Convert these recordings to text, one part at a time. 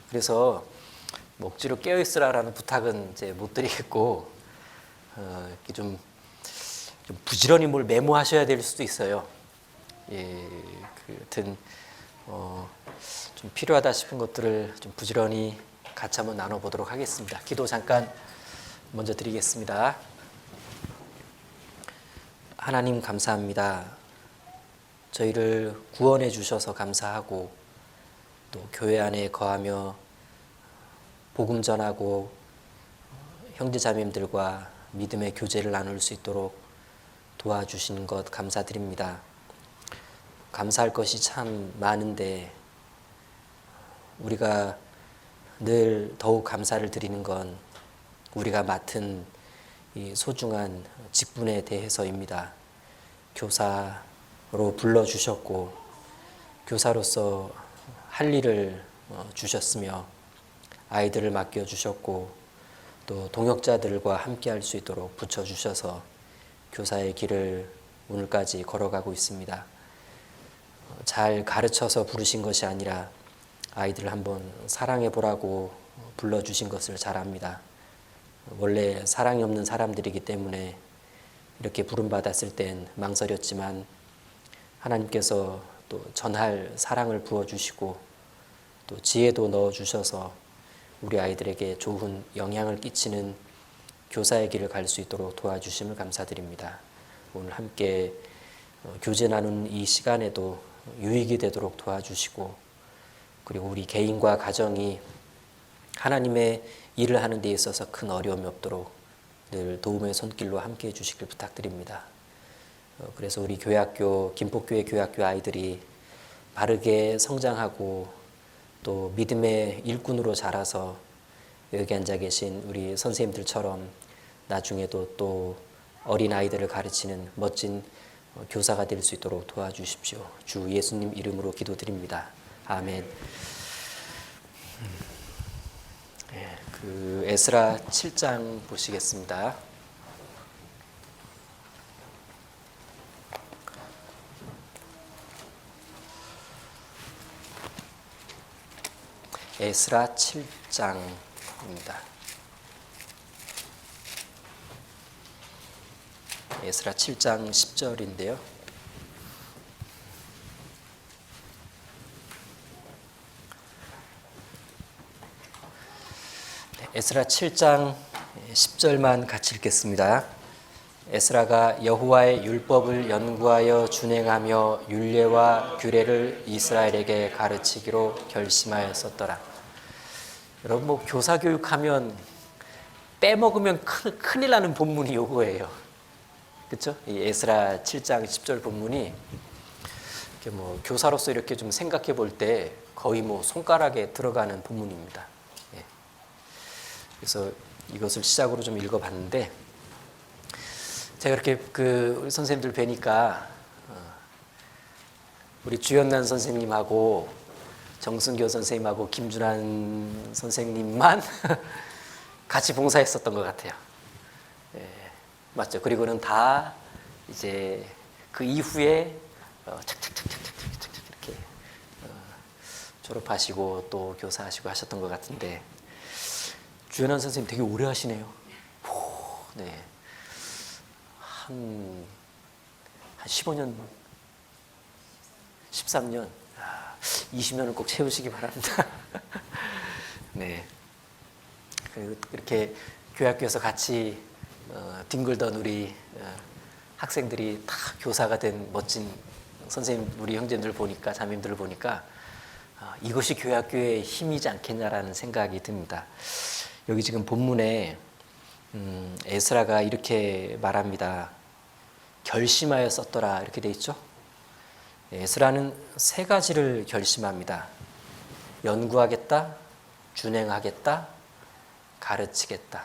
그래서 억지로 깨어 있으라라는 부탁은 이제 못 드리겠고, 이렇게 좀 부지런히 뭘 메모하셔야 될 수도 있어요. 예, 여튼 좀 필요하다 싶은 것들을 좀 부지런히 같이 한번 나눠보도록 하겠습니다. 기도 잠깐 먼저 드리겠습니다. 하나님 감사합니다. 저희를 구원해 주셔서 감사하고, 또 교회 안에 거하며 복음 전하고 형제자매님들과 믿음의 교제를 나눌 수 있도록 도와주신 것 감사드립니다. 감사할 것이 참 많은데 우리가 늘 더욱 감사를 드리는 건 우리가 맡은 이 소중한 직분에 대해서입니다. 교사로 불러주셨고 교사로서 할 일을 주셨으며 아이들을 맡겨주셨고 또 동역자들과 함께 할 수 있도록 붙여주셔서 교사의 길을 오늘까지 걸어가고 있습니다. 잘 가르쳐서 부르신 것이 아니라 아이들을 한번 사랑해 보라고 불러주신 것을 잘 압니다. 원래 사랑이 없는 사람들이기 때문에 이렇게 부름받았을 땐 망설였지만 하나님께서 또 전할 사랑을 부어주시고 또 지혜도 넣어주셔서 우리 아이들에게 좋은 영향을 끼치는 교사의 길을 갈 수 있도록 도와주심을 감사드립니다. 오늘 함께 교제 나누는 이 시간에도 유익이 되도록 도와주시고, 그리고 우리 개인과 가정이 하나님의 일을 하는 데 있어서 큰 어려움이 없도록 늘 도움의 손길로 함께 해주시길 부탁드립니다. 그래서 우리 교회학교, 김포교회 교회학교 아이들이 바르게 성장하고 또 믿음의 일꾼으로 자라서 여기 앉아 계신 우리 선생님들처럼 나중에도 또 어린 아이들을 가르치는 멋진 교사가 될 수 있도록 도와주십시오. 주 예수님 이름으로 기도드립니다. 아멘. 에스라 7장 보시겠습니다. 에스라 7장입니다. 에스라 7장 10절인데요. 에스라 7장 10절만 같이 읽겠습니다. 에스라가 여호와의 율법을 연구하여 준행하며 율례와 규례를 이스라엘에게 가르치기로 결심하였었더라. 여러분, 뭐 교사 교육하면 빼먹으면 큰일 나는 본문이 요거예요. 그렇죠? 이 에스라 7장 10절 본문이 뭐 교사로서 이렇게 좀 생각해 볼 때 거의 뭐 손가락에 들어가는 본문입니다. 예. 그래서 이것을 시작으로 좀 읽어봤는데, 제가 이렇게 우리 선생님들 뵈니까 우리 주연난 선생님하고 정순교 선생님하고 김준환 선생님만 같이 봉사했었던 것 같아요. 예, 맞죠? 그리고는 다 이제 그 이후에 착착착착착착착 이렇게 졸업하시고 또 교사하시고 하셨던 것 같은데, 주연한 선생님 되게 오래 하시네요. 네. 한 15년, 13년, 20년을 꼭 채우시기 바랍니다. 네. 이렇게 교회학교에서 같이 뒹굴던 우리 학생들이 다 교사가 된 멋진 선생님, 우리 형제들 보니까, 자매님들을 보니까 이것이 교회학교의 힘이지 않겠냐라는 생각이 듭니다. 여기 지금 본문에 에스라가 이렇게 말합니다. 결심하여 썼더라 이렇게 돼 있죠. 에스라는 세 가지를 결심합니다. 연구하겠다, 준행하겠다, 가르치겠다.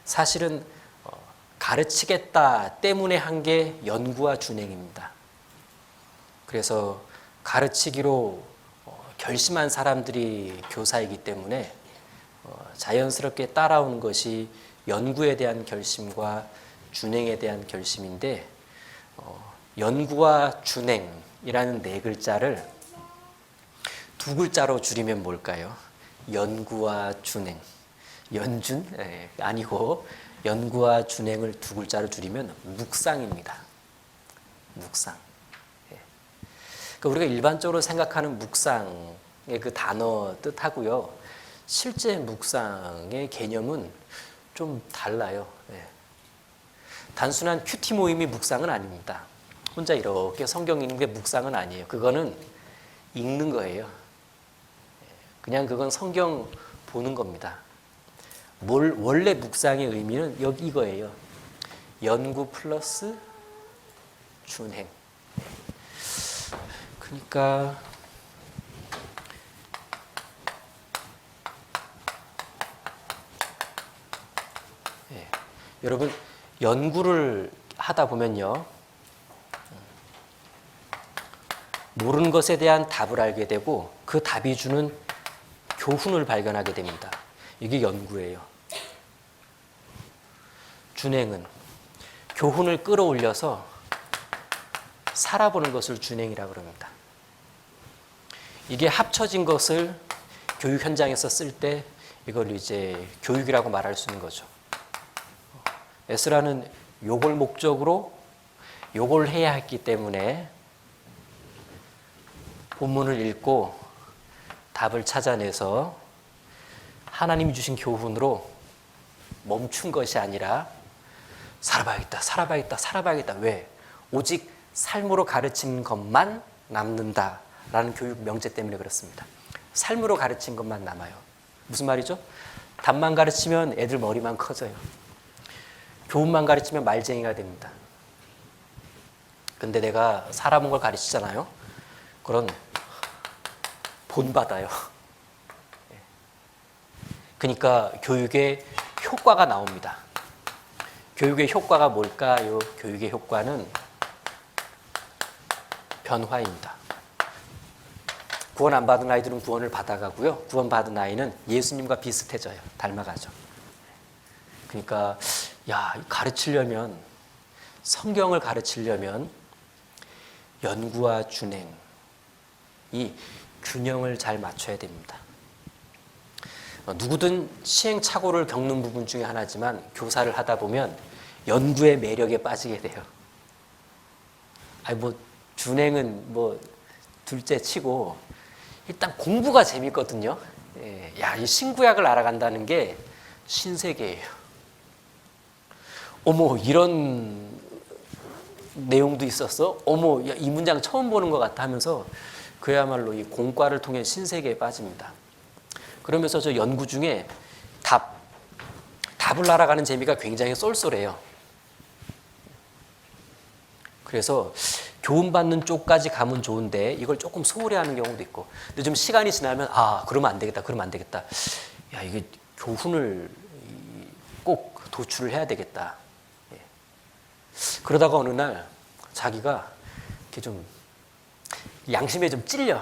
사실은 가르치겠다 때문에 한 게 연구와 준행입니다. 그래서 가르치기로 결심한 사람들이 교사이기 때문에 자연스럽게 따라오는 것이 연구에 대한 결심과 준행에 대한 결심인데, 연구와 준행이라는 네 글자를 두 글자로 줄이면 뭘까요? 연구와 준행. 연준? 아니고 연구와 준행을 두 글자로 줄이면 묵상입니다. 묵상. 그러니까 우리가 일반적으로 생각하는 묵상의 그 단어 뜻하고요. 실제 묵상의 개념은 좀 달라요. 단순한 큐티 모임이 묵상은 아닙니다. 혼자 이렇게 성경 읽는 게 묵상은 아니에요. 그거는 읽는 거예요. 그냥 그건 성경 보는 겁니다. 원래 묵상의 의미는 여기 이거예요. 연구 플러스 준행. 그러니까 여러분 연구를 하다 보면요. 모르는 것에 대한 답을 알게 되고 그 답이 주는 교훈을 발견하게 됩니다. 이게 연구예요. 준행은 교훈을 끌어올려서 살아보는 것을 준행이라고 합니다. 이게 합쳐진 것을 교육 현장에서 쓸 때 이걸 이제 교육이라고 말할 수 있는 거죠. 에스라는 요걸 목적으로 요걸 해야 했기 때문에 본문을 읽고 답을 찾아내서 하나님이 주신 교훈으로 멈춘 것이 아니라 살아봐야겠다. 왜? 오직 삶으로 가르친 것만 남는다라는 교육 명제 때문에 그렇습니다. 삶으로 가르친 것만 남아요. 무슨 말이죠? 답만 가르치면 애들 머리만 커져요. 교훈만 가르치면 말쟁이가 됩니다. 근데 내가 살아본 걸 가르치잖아요. 그런 본받아요. 그러니까 교육의 효과가 나옵니다. 교육의 효과가 뭘까요? 교육의 효과는 변화입니다. 구원 안 받은 아이들은 구원을 받아가고요. 구원 받은 아이는 예수님과 비슷해져요. 닮아가죠. 그러니까 가르치려면 성경을 가르치려면 연구와 준행 이 균형을 잘 맞춰야 됩니다. 누구든 시행착오를 겪는 부분 중에 하나지만 교사를 하다 보면 연구의 매력에 빠지게 돼요. 준행은 둘째 치고 일단 공부가 재밌거든요. 이 신구약을 알아간다는 게 신세계예요. 어머, 이런 내용도 있었어? 어머, 이 문장 처음 보는 것 같아 하면서 그야말로 이 공과를 통해 신세계에 빠집니다. 그러면서 저 연구 중에 답을 알아가는 재미가 굉장히 쏠쏠해요. 그래서 교훈받는 쪽까지 가면 좋은데 이걸 조금 소홀히 하는 경우도 있고, 근데 좀 시간이 지나면 그러면 안 되겠다. 이게 교훈을 꼭 도출을 해야 되겠다. 그러다가 어느 날 자기가 이렇게 좀 양심에 좀 찔려.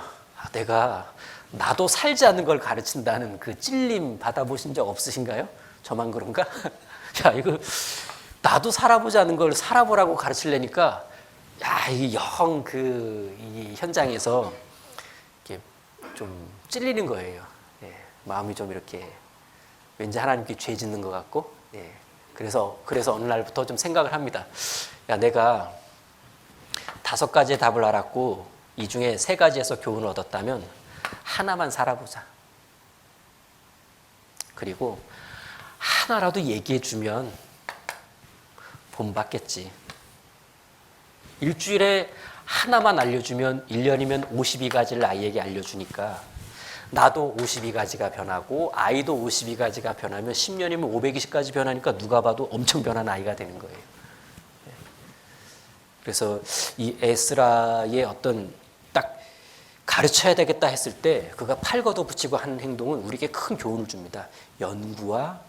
나도 살지 않는 걸 가르친다는 그 찔림 받아보신 적 없으신가요? 저만 그런가? 이거 나도 살아보지 않은 걸 살아보라고 가르치려니까 이게 이 현장에서 이렇게 좀 찔리는 거예요. 마음이 좀 이렇게 왠지 하나님께 죄 짓는 것 같고. 그래서 어느 날부터 좀 생각을 합니다. 내가 5가지의 답을 알았고 이 중에 3가지에서 교훈을 얻었다면 하나만 살아보자. 그리고 하나라도 얘기해 주면 본받겠지. 일주일에 하나만 알려주면 1년이면 52가지를 아이에게 알려주니까 나도 52가지가 변하고 아이도 52가지가 변하면 10년이면 520가지 변하니까 누가 봐도 엄청 변한 아이가 되는 거예요. 그래서 이 에스라의 어떤 딱 가르쳐야 되겠다 했을 때 그가 팔 걷어붙이고 하는 행동은 우리에게 큰 교훈을 줍니다. 연구와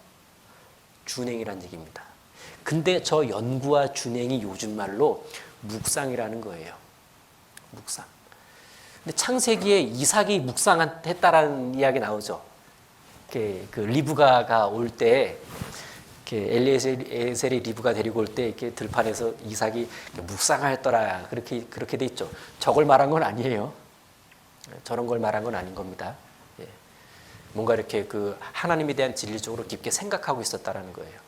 준행이라는 얘기입니다. 근데 저 연구와 준행이 요즘 말로 묵상이라는 거예요. 묵상. 근데 창세기에 이삭이 묵상했다라는 이야기 나오죠. 그 리브가가 올 때, 엘리에셀이 리브가 데리고 올 때 이렇게 들판에서 이삭이 묵상하였더라 그렇게 돼 있죠. 저걸 말한 건 아니에요. 저런 걸 말한 건 아닌 겁니다. 예. 뭔가 이렇게 그 하나님에 대한 진리적으로 깊게 생각하고 있었다라는 거예요.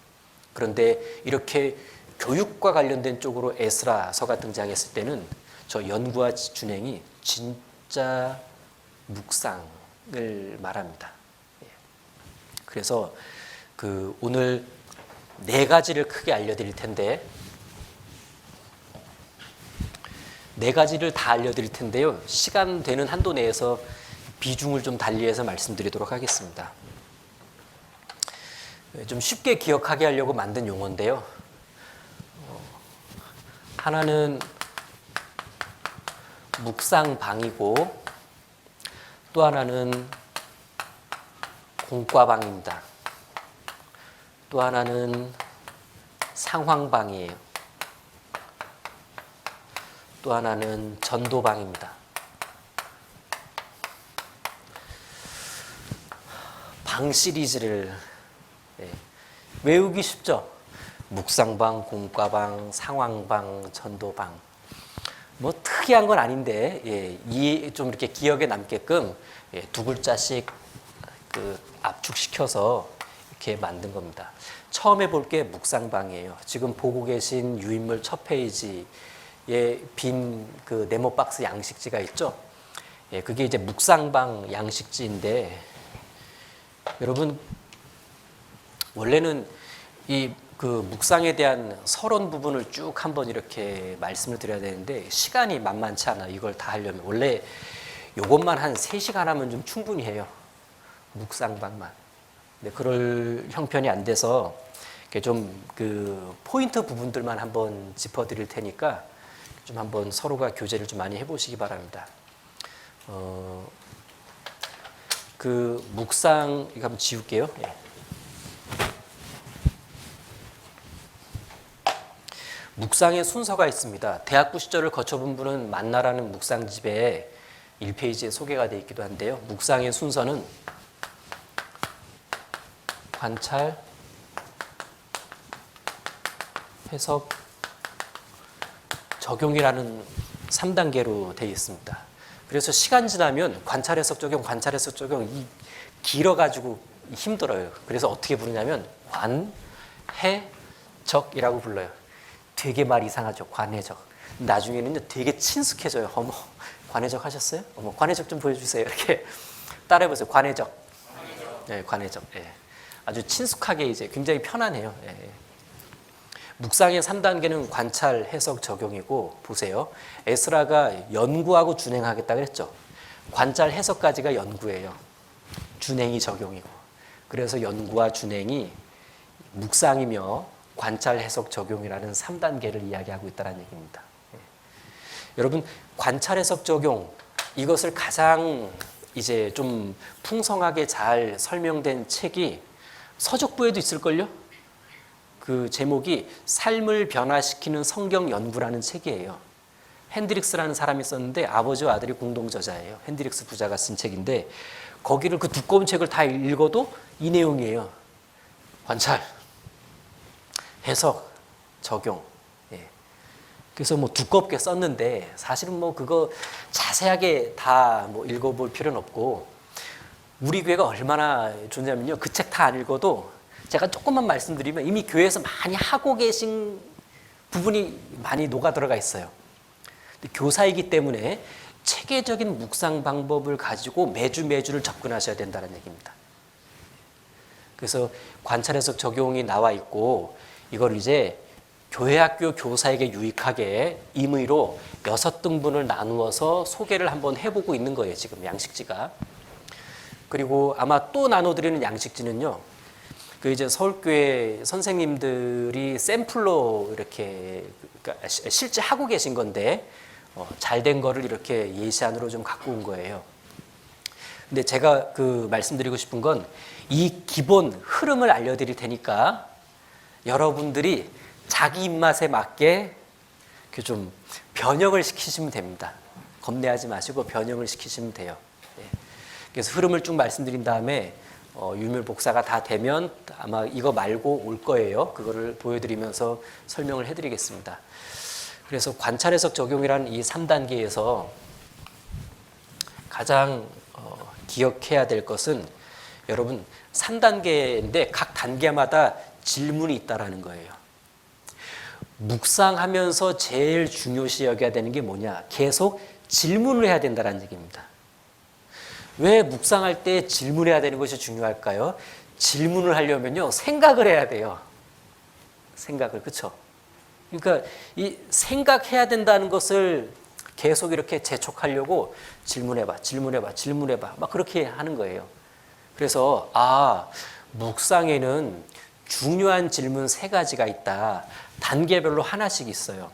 그런데 이렇게 교육과 관련된 쪽으로 에스라서가 등장했을 때는 저 연구와 준행이 진짜 묵상을 말합니다. 예. 그래서 그 오늘 4가지를 크게 알려드릴 텐데 4가지를 다 알려드릴 텐데요. 시간 되는 한도 내에서 비중을 좀 달리해서 말씀드리도록 하겠습니다. 좀 쉽게 기억하게 하려고 만든 용어인데요. 하나는 묵상방이고 또 하나는 공과방입니다. 또 하나는 상황방이에요. 또 하나는 전도방입니다. 방 시리즈를 외우기 쉽죠? 묵상방, 공과방, 상황방, 전도방. 뭐 특이한 건 아닌데 좀 이렇게 기억에 남게끔 2글자씩 그 압축시켜서 이렇게 만든 겁니다. 처음에 볼 게 묵상방이에요. 지금 보고 계신 유인물 첫 페이지에 빈 그 네모 박스 양식지가 있죠? 그게 이제 묵상방 양식지인데 여러분 원래는 이 그 묵상에 대한 서론 부분을 쭉 한번 이렇게 말씀을 드려야 되는데 시간이 만만치 않아. 이걸 다 하려면 원래 요것만 한 3시간 하면 좀 충분히 해요. 묵상방만. 근데 그럴 형편이 안 돼서 좀 그 포인트 부분들만 한번 짚어드릴 테니까 좀 한번 서로가 교제를 좀 많이 해보시기 바랍니다. 그 묵상 이거 한번 지울게요. 예. 묵상의 순서가 있습니다. 대학부 시절을 거쳐본 분은 만나라는 묵상집에 1페이지에 소개가 되어 있기도 한데요. 묵상의 순서는 관찰, 해석, 적용이라는 3단계로 되어 있습니다. 그래서 시간 지나면 관찰, 해석, 적용, 관찰, 해석, 적용 이 길어가지고 힘들어요. 그래서 어떻게 부르냐면 관, 해, 적이라고 불러요. 되게 말 이상하죠. 관해적. 나중에는요 되게 친숙해져요. 어머 관해적 하셨어요? 어머 관해적 좀 보여주세요. 이렇게 따라해보세요. 관해적. 네, 관해적. 네. 아주 친숙하게 이제 굉장히 편안해요. 네. 묵상의 3단계는 관찰, 해석, 적용이고 보세요. 에스라가 연구하고 준행하겠다 그랬죠. 관찰, 해석까지가 연구예요. 준행이 적용이고. 그래서 연구와 준행이 묵상이며 관찰, 해석, 적용이라는 3단계를 이야기하고 있다는 얘기입니다. 여러분 관찰, 해석, 적용 이것을 가장 이제 좀 풍성하게 잘 설명된 책이 서적부에도 있을걸요? 그 제목이 삶을 변화시키는 성경 연구라는 책이에요. 핸드릭스라는 사람이 썼는데 아버지와 아들이 공동 저자예요. 핸드릭스 부자가 쓴 책인데 거기를 그 두꺼운 책을 다 읽어도 이 내용이에요. 관찰, 해석, 적용. 예. 그래서 뭐 두껍게 썼는데 사실은 뭐 그거 자세하게 다 뭐 읽어볼 필요는 없고 우리 교회가 얼마나 좋냐면요. 그 책 다 안 읽어도 제가 조금만 말씀드리면 이미 교회에서 많이 하고 계신 부분이 많이 녹아 들어가 있어요. 교사이기 때문에 체계적인 묵상 방법을 가지고 매주를 접근하셔야 된다는 얘기입니다. 그래서 관찰, 해석, 적용이 나와 있고 이걸 이제 교회학교 교사에게 유익하게 임의로 6등분을 나누어서 소개를 한번 해보고 있는 거예요. 지금 양식지가. 그리고 아마 또 나눠드리는 양식지는요. 그 이제 서울교회 선생님들이 샘플로 이렇게 그러니까 실제 하고 계신 건데 잘된 거를 이렇게 예시안으로 좀 갖고 온 거예요. 근데 제가 그 말씀드리고 싶은 건 이 기본 흐름을 알려드릴 테니까 여러분들이 자기 입맛에 맞게 좀 변형을 시키시면 됩니다. 겁내하지 마시고 변형을 시키시면 돼요. 그래서 흐름을 쭉 말씀드린 다음에 유물 복사가 다 되면 아마 이거 말고 올 거예요. 그거를 보여드리면서 설명을 해드리겠습니다. 그래서 관찰, 해석, 적용이라는 이 3단계에서 가장 기억해야 될 것은 여러분 3단계인데 각 단계마다 질문이 있다라는 거예요. 묵상하면서 제일 중요시 여겨야 되는 게 뭐냐? 계속 질문을 해야 된다는 얘기입니다. 왜 묵상할 때 질문해야 되는 것이 중요할까요? 질문을 하려면요, 생각을 해야 돼요. 생각을, 그렇죠? 그러니까 이 생각해야 된다는 것을 계속 이렇게 재촉하려고 질문해봐, 질문해봐, 질문해봐, 막 그렇게 하는 거예요. 그래서 묵상에는 중요한 질문 3가지가 있다. 단계별로 하나씩 있어요.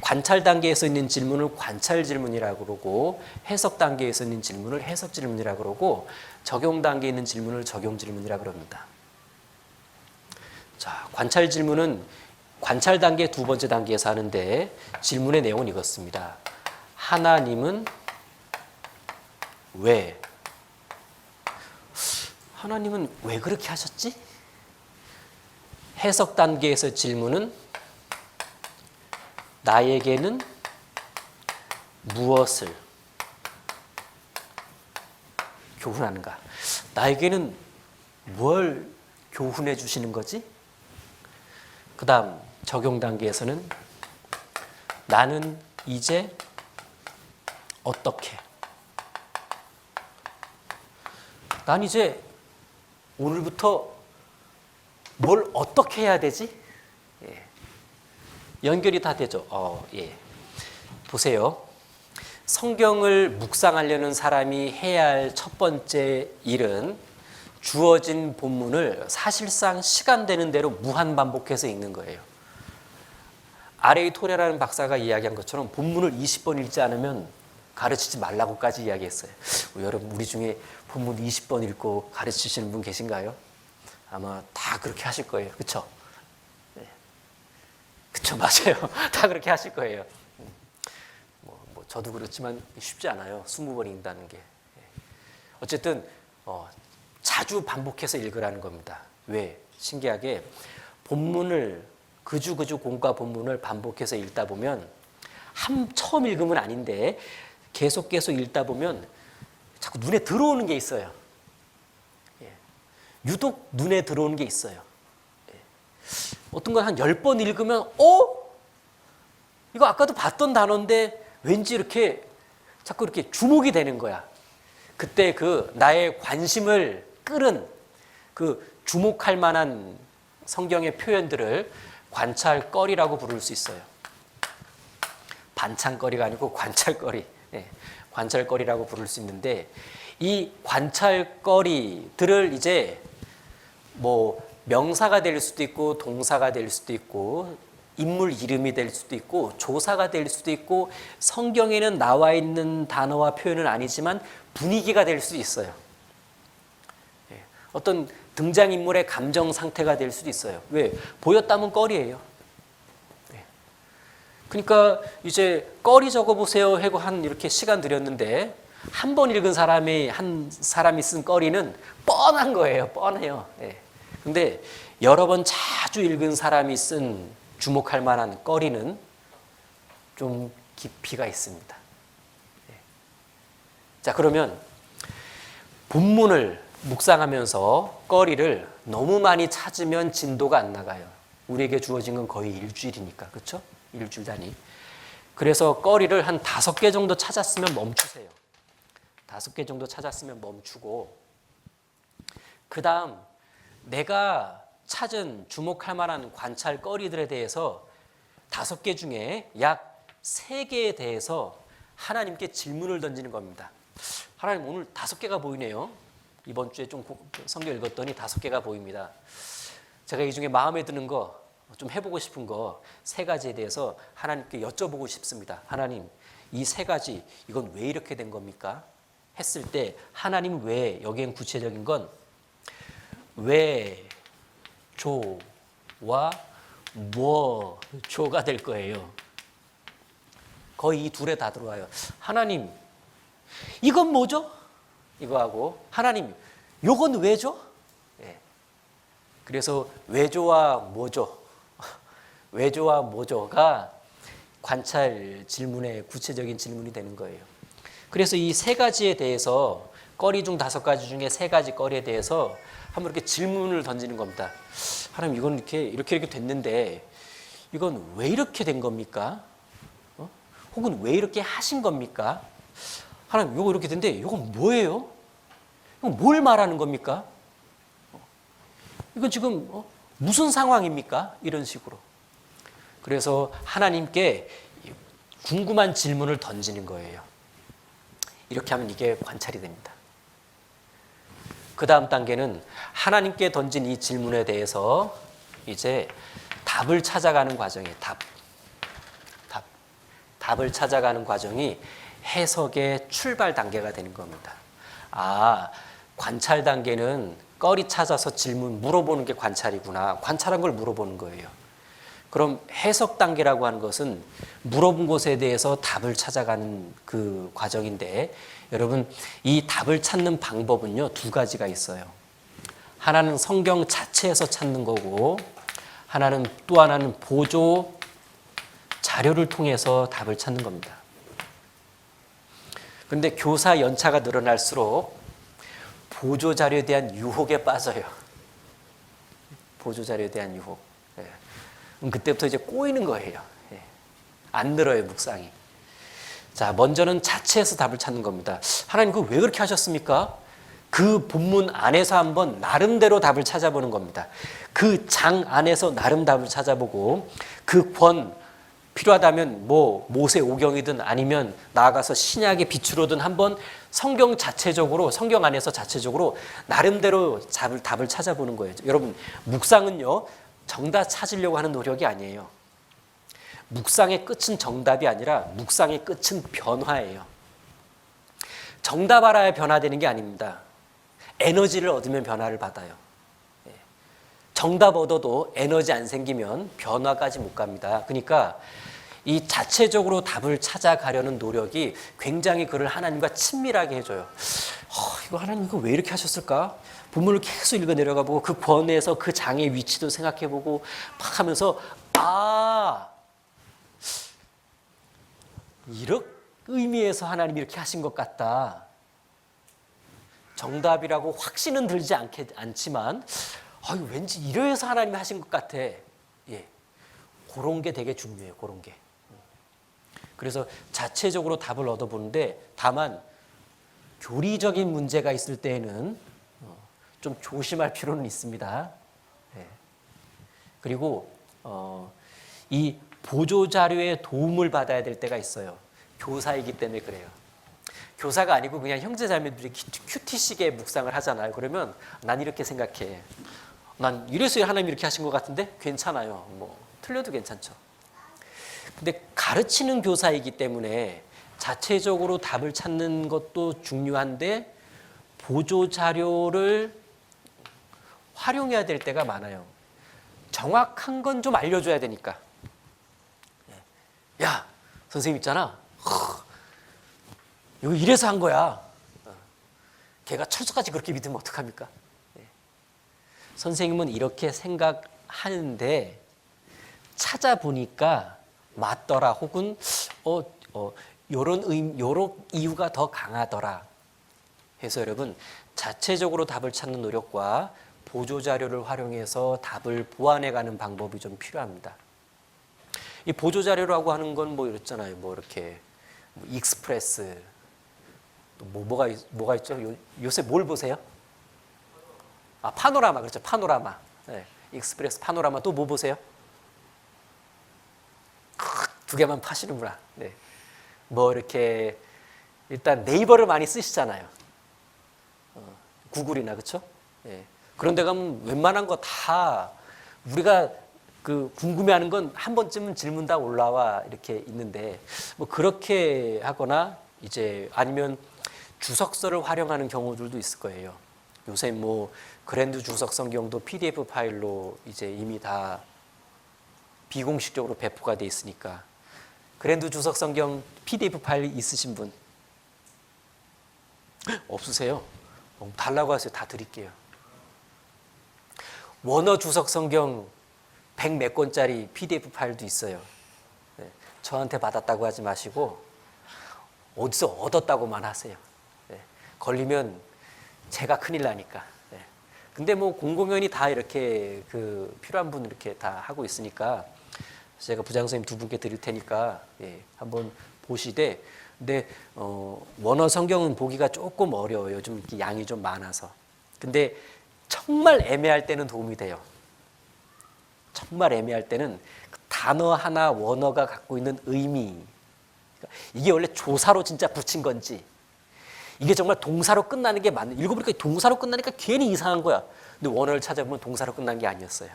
관찰 단계에서 있는 질문을 관찰 질문이라고 그러고, 해석 단계에서 있는 질문을 해석 질문이라고 그러고, 적용 단계에 있는 질문을 적용 질문이라고 그럽니다. 자, 관찰 질문은 관찰 단계 2번째 단계에서 하는데, 질문의 내용은 이렇습니다. 하나님은 왜? 하나님은 왜 그렇게 하셨지? 해석 단계에서 질문은 나에게는 무엇을 교훈하는가? 나에게는 뭘 교훈해 주시는 거지? 그 다음 적용 단계에서는 나는 이제 어떻게? 난 이제 오늘부터 뭘 어떻게 해야 되지? 예. 연결이 다 되죠. 예. 보세요. 성경을 묵상하려는 사람이 해야 할 첫 번째 일은 주어진 본문을 사실상 시간 되는 대로 무한 반복해서 읽는 거예요. R.A. 토레라는 박사가 이야기한 것처럼 본문을 20번 읽지 않으면 가르치지 말라고까지 이야기했어요. 여러분, 우리 중에 본문 20번 읽고 가르치시는 분 계신가요? 아마 다 그렇게 하실 거예요. 그렇죠? 네. 그렇죠, 맞아요. 다 그렇게 하실 거예요. 저도 그렇지만 쉽지 않아요. 20번 읽는다는 게. 어쨌든 자주 반복해서 읽으라는 겁니다. 왜? 신기하게 본문을 그주 공과 본문을 반복해서 읽다 보면 처음 읽으면 아닌데 계속 읽다 보면 자꾸 눈에 들어오는 게 있어요. 유독 눈에 들어오는 게 있어요. 어떤 건 한 10번 읽으면 이거 아까도 봤던 단어인데 왠지 이렇게 자꾸 이렇게 주목이 되는 거야. 그때 그 나의 관심을 끌은 그 주목할 만한 성경의 표현들을 관찰거리라고 부를 수 있어요. 반찬거리가 아니고 관찰거리. 관찰거리라고 부를 수 있는데, 이 관찰거리들을 이제 명사가 될 수도 있고 동사가 될 수도 있고 인물 이름이 될 수도 있고 조사가 될 수도 있고 성경에는 나와 있는 단어와 표현은 아니지만 분위기가 될 수도 있어요. 어떤 등장인물의 감정 상태가 될 수도 있어요. 왜? 보였다면 거리예요. 그러니까 이제 거리 적어보세요 하고 이렇게 시간 들였는데 한 번 읽은 한 사람이 쓴 거리는 뻔한 거예요. 뻔해요. 근데 여러 번 자주 읽은 사람이 쓴 주목할 만한 거리는 좀 깊이가 있습니다. 자, 그러면 본문을 묵상하면서 거리를 너무 많이 찾으면 진도가 안 나가요. 우리에게 주어진 건 거의 일주일이니까, 그렇죠? 일주일 단위. 그래서 거리를 한 5개 정도 찾았으면 멈추세요. 5개 정도 찾았으면 멈추고, 그 다음 내가 찾은 주목할 만한 관찰거리들에 대해서 5개 중에 약 3개에 대해서 하나님께 질문을 던지는 겁니다. 하나님, 오늘 5개가 보이네요. 이번 주에 좀 성경 읽었더니 5개가 보입니다. 제가 이 중에 마음에 드는 거, 좀 해보고 싶은 거 3가지에 대해서 하나님께 여쭤보고 싶습니다. 하나님, 이 3가지, 이건 왜 이렇게 된 겁니까? 했을 때 하나님 왜, 여기엔 구체적인 건 왜, 조와 뭐 조가 될 거예요. 거의 이 둘에 다 들어와요. 하나님, 이건 뭐죠? 이거하고 하나님, 요건 왜죠? 그래서 왜조와 뭐죠? 왜조와 뭐죠가 관찰 질문의 구체적인 질문이 되는 거예요. 그래서 이 세 가지에 대해서 거리 중 5가지 중에 3가지 거리에 대해서 한번 이렇게 질문을 던지는 겁니다. 하나님 이건 이렇게 됐는데 이건 왜 이렇게 된 겁니까? 혹은 왜 이렇게 하신 겁니까? 하나님 이거 이렇게 됐는데 이건 뭐예요? 이건 뭘 말하는 겁니까? 이건 지금 무슨 상황입니까? 이런 식으로. 그래서 하나님께 궁금한 질문을 던지는 거예요. 이렇게 하면 이게 관찰이 됩니다. 그 다음 단계는 하나님께 던진 이 질문에 대해서 이제 답을 찾아가는 과정이에요. 답을 찾아가는 과정이 해석의 출발 단계가 되는 겁니다. 관찰 단계는 거리 찾아서 질문 물어보는 게 관찰이구나. 관찰한 걸 물어보는 거예요. 그럼 해석 단계라고 하는 것은 물어본 것에 대해서 답을 찾아가는 그 과정인데, 여러분 이 답을 찾는 방법은요 2가지가 있어요. 하나는 성경 자체에서 찾는 거고, 또 하나는 보조 자료를 통해서 답을 찾는 겁니다. 그런데 교사 연차가 늘어날수록 보조 자료에 대한 유혹에 빠져요. 보조 자료에 대한 유혹. 그때부터 이제 꼬이는 거예요. 안 늘어요, 묵상이. 자, 먼저는 자체에서 답을 찾는 겁니다. 하나님 그 왜 그렇게 하셨습니까? 그 본문 안에서 한번 나름대로 답을 찾아보는 겁니다. 그 장 안에서 나름 답을 찾아보고, 그 필요하다면 모세 오경이든 아니면 나아가서 신약의 빛으로든 한번 성경 안에서 자체적으로 나름대로 답을 찾아보는 거예요. 여러분, 묵상은요 정답 찾으려고 하는 노력이 아니에요. 묵상의 끝은 정답이 아니라 묵상의 끝은 변화예요. 정답 알아야 변화되는 게 아닙니다. 에너지를 얻으면 변화를 받아요. 정답 얻어도 에너지 안 생기면 변화까지 못 갑니다. 그러니까 이 자체적으로 답을 찾아가려는 노력이 굉장히 그를 하나님과 친밀하게 해줘요. 이거 하나님 이거 왜 이렇게 하셨을까? 본문을 계속 읽어 내려가 보고 그 권에서 그 장의 위치도 생각해 보고 막 하면서 이런 의미에서 하나님이 이렇게 하신 것 같다. 정답이라고 확신은 들지 않지만 왠지 이래서 하나님이 하신 것 같아. 그런 게 되게 중요해요. 그런 게. 그래서 자체적으로 답을 얻어보는데, 다만 교리적인 문제가 있을 때에는 좀 조심할 필요는 있습니다. 그리고 이 보조 자료의 도움을 받아야 될 때가 있어요. 교사이기 때문에 그래요. 교사가 아니고 그냥 형제자매들이 큐티식의 묵상을 하잖아요. 그러면 난 이렇게 생각해. 난 이래서 하나님이 이렇게 하신 것 같은데 괜찮아요. 틀려도 괜찮죠. 근데 가르치는 교사이기 때문에 자체적으로 답을 찾는 것도 중요한데 보조 자료를 활용해야 될 때가 많아요. 정확한 건 좀 알려줘야 되니까. 야, 선생님 있잖아. 이거 이래서 한 거야. 걔가 철수까지 그렇게 믿으면 어떡합니까? 선생님은 이렇게 생각하는데 찾아보니까 맞더라. 혹은 요런 이유가 더 강하더라. 해서 여러분 자체적으로 답을 찾는 노력과 보조 자료를 활용해서 답을 보완해가는 방법이 좀 필요합니다. 이 보조 자료라고 하는 건 이랬잖아요. 이렇게 익스프레스 또 뭐가 있죠? 요새 뭘 보세요? 파노라마. 그렇죠. 파노라마. 익스프레스, 파노라마. 또 뭐 보세요? 2개만 파시는구나. 이렇게 일단 네이버를 많이 쓰시잖아요. 구글이나 그렇죠? 그런 데 가면 웬만한 거 다 우리가 궁금해하는 건 한 번쯤은 질문 다 올라와 이렇게 있는데 그렇게 하거나 이제 아니면 주석서를 활용하는 경우들도 있을 거예요. 요새 그랜드 주석 성경도 PDF 파일로 이제 이미 다 비공식적으로 배포가 돼 있으니까 그랜드 주석 성경 PDF 파일 있으신 분 없으세요? 달라고 하세요. 다 드릴게요. 원어 주석 성경 100몇 권짜리 PDF 파일도 있어요. 저한테 받았다고 하지 마시고 어디서 얻었다고만 하세요. 예. 걸리면 제가 큰일 나니까. 예. 근데 뭐 공공연히 다 이렇게 그 필요한 분 이렇게 다 하고 있으니까 제가 부장 선생님 두 분께 드릴 테니까 예, 한번 보시되. 근데 원어 성경은 보기가 조금 어려워요. 좀 이렇게 양이 좀 많아서. 근데 정말 애매할 때는 도움이 돼요. 정말 애매할 때는 그 단어 하나 원어가 갖고 있는 의미, 이게 원래 조사로 진짜 붙인 건지, 이게 정말 동사로 끝나는 게 맞는, 읽어보니까 동사로 끝나니까 괜히 이상한 거야. 근데 원어를 찾아보면 동사로 끝난 게 아니었어요.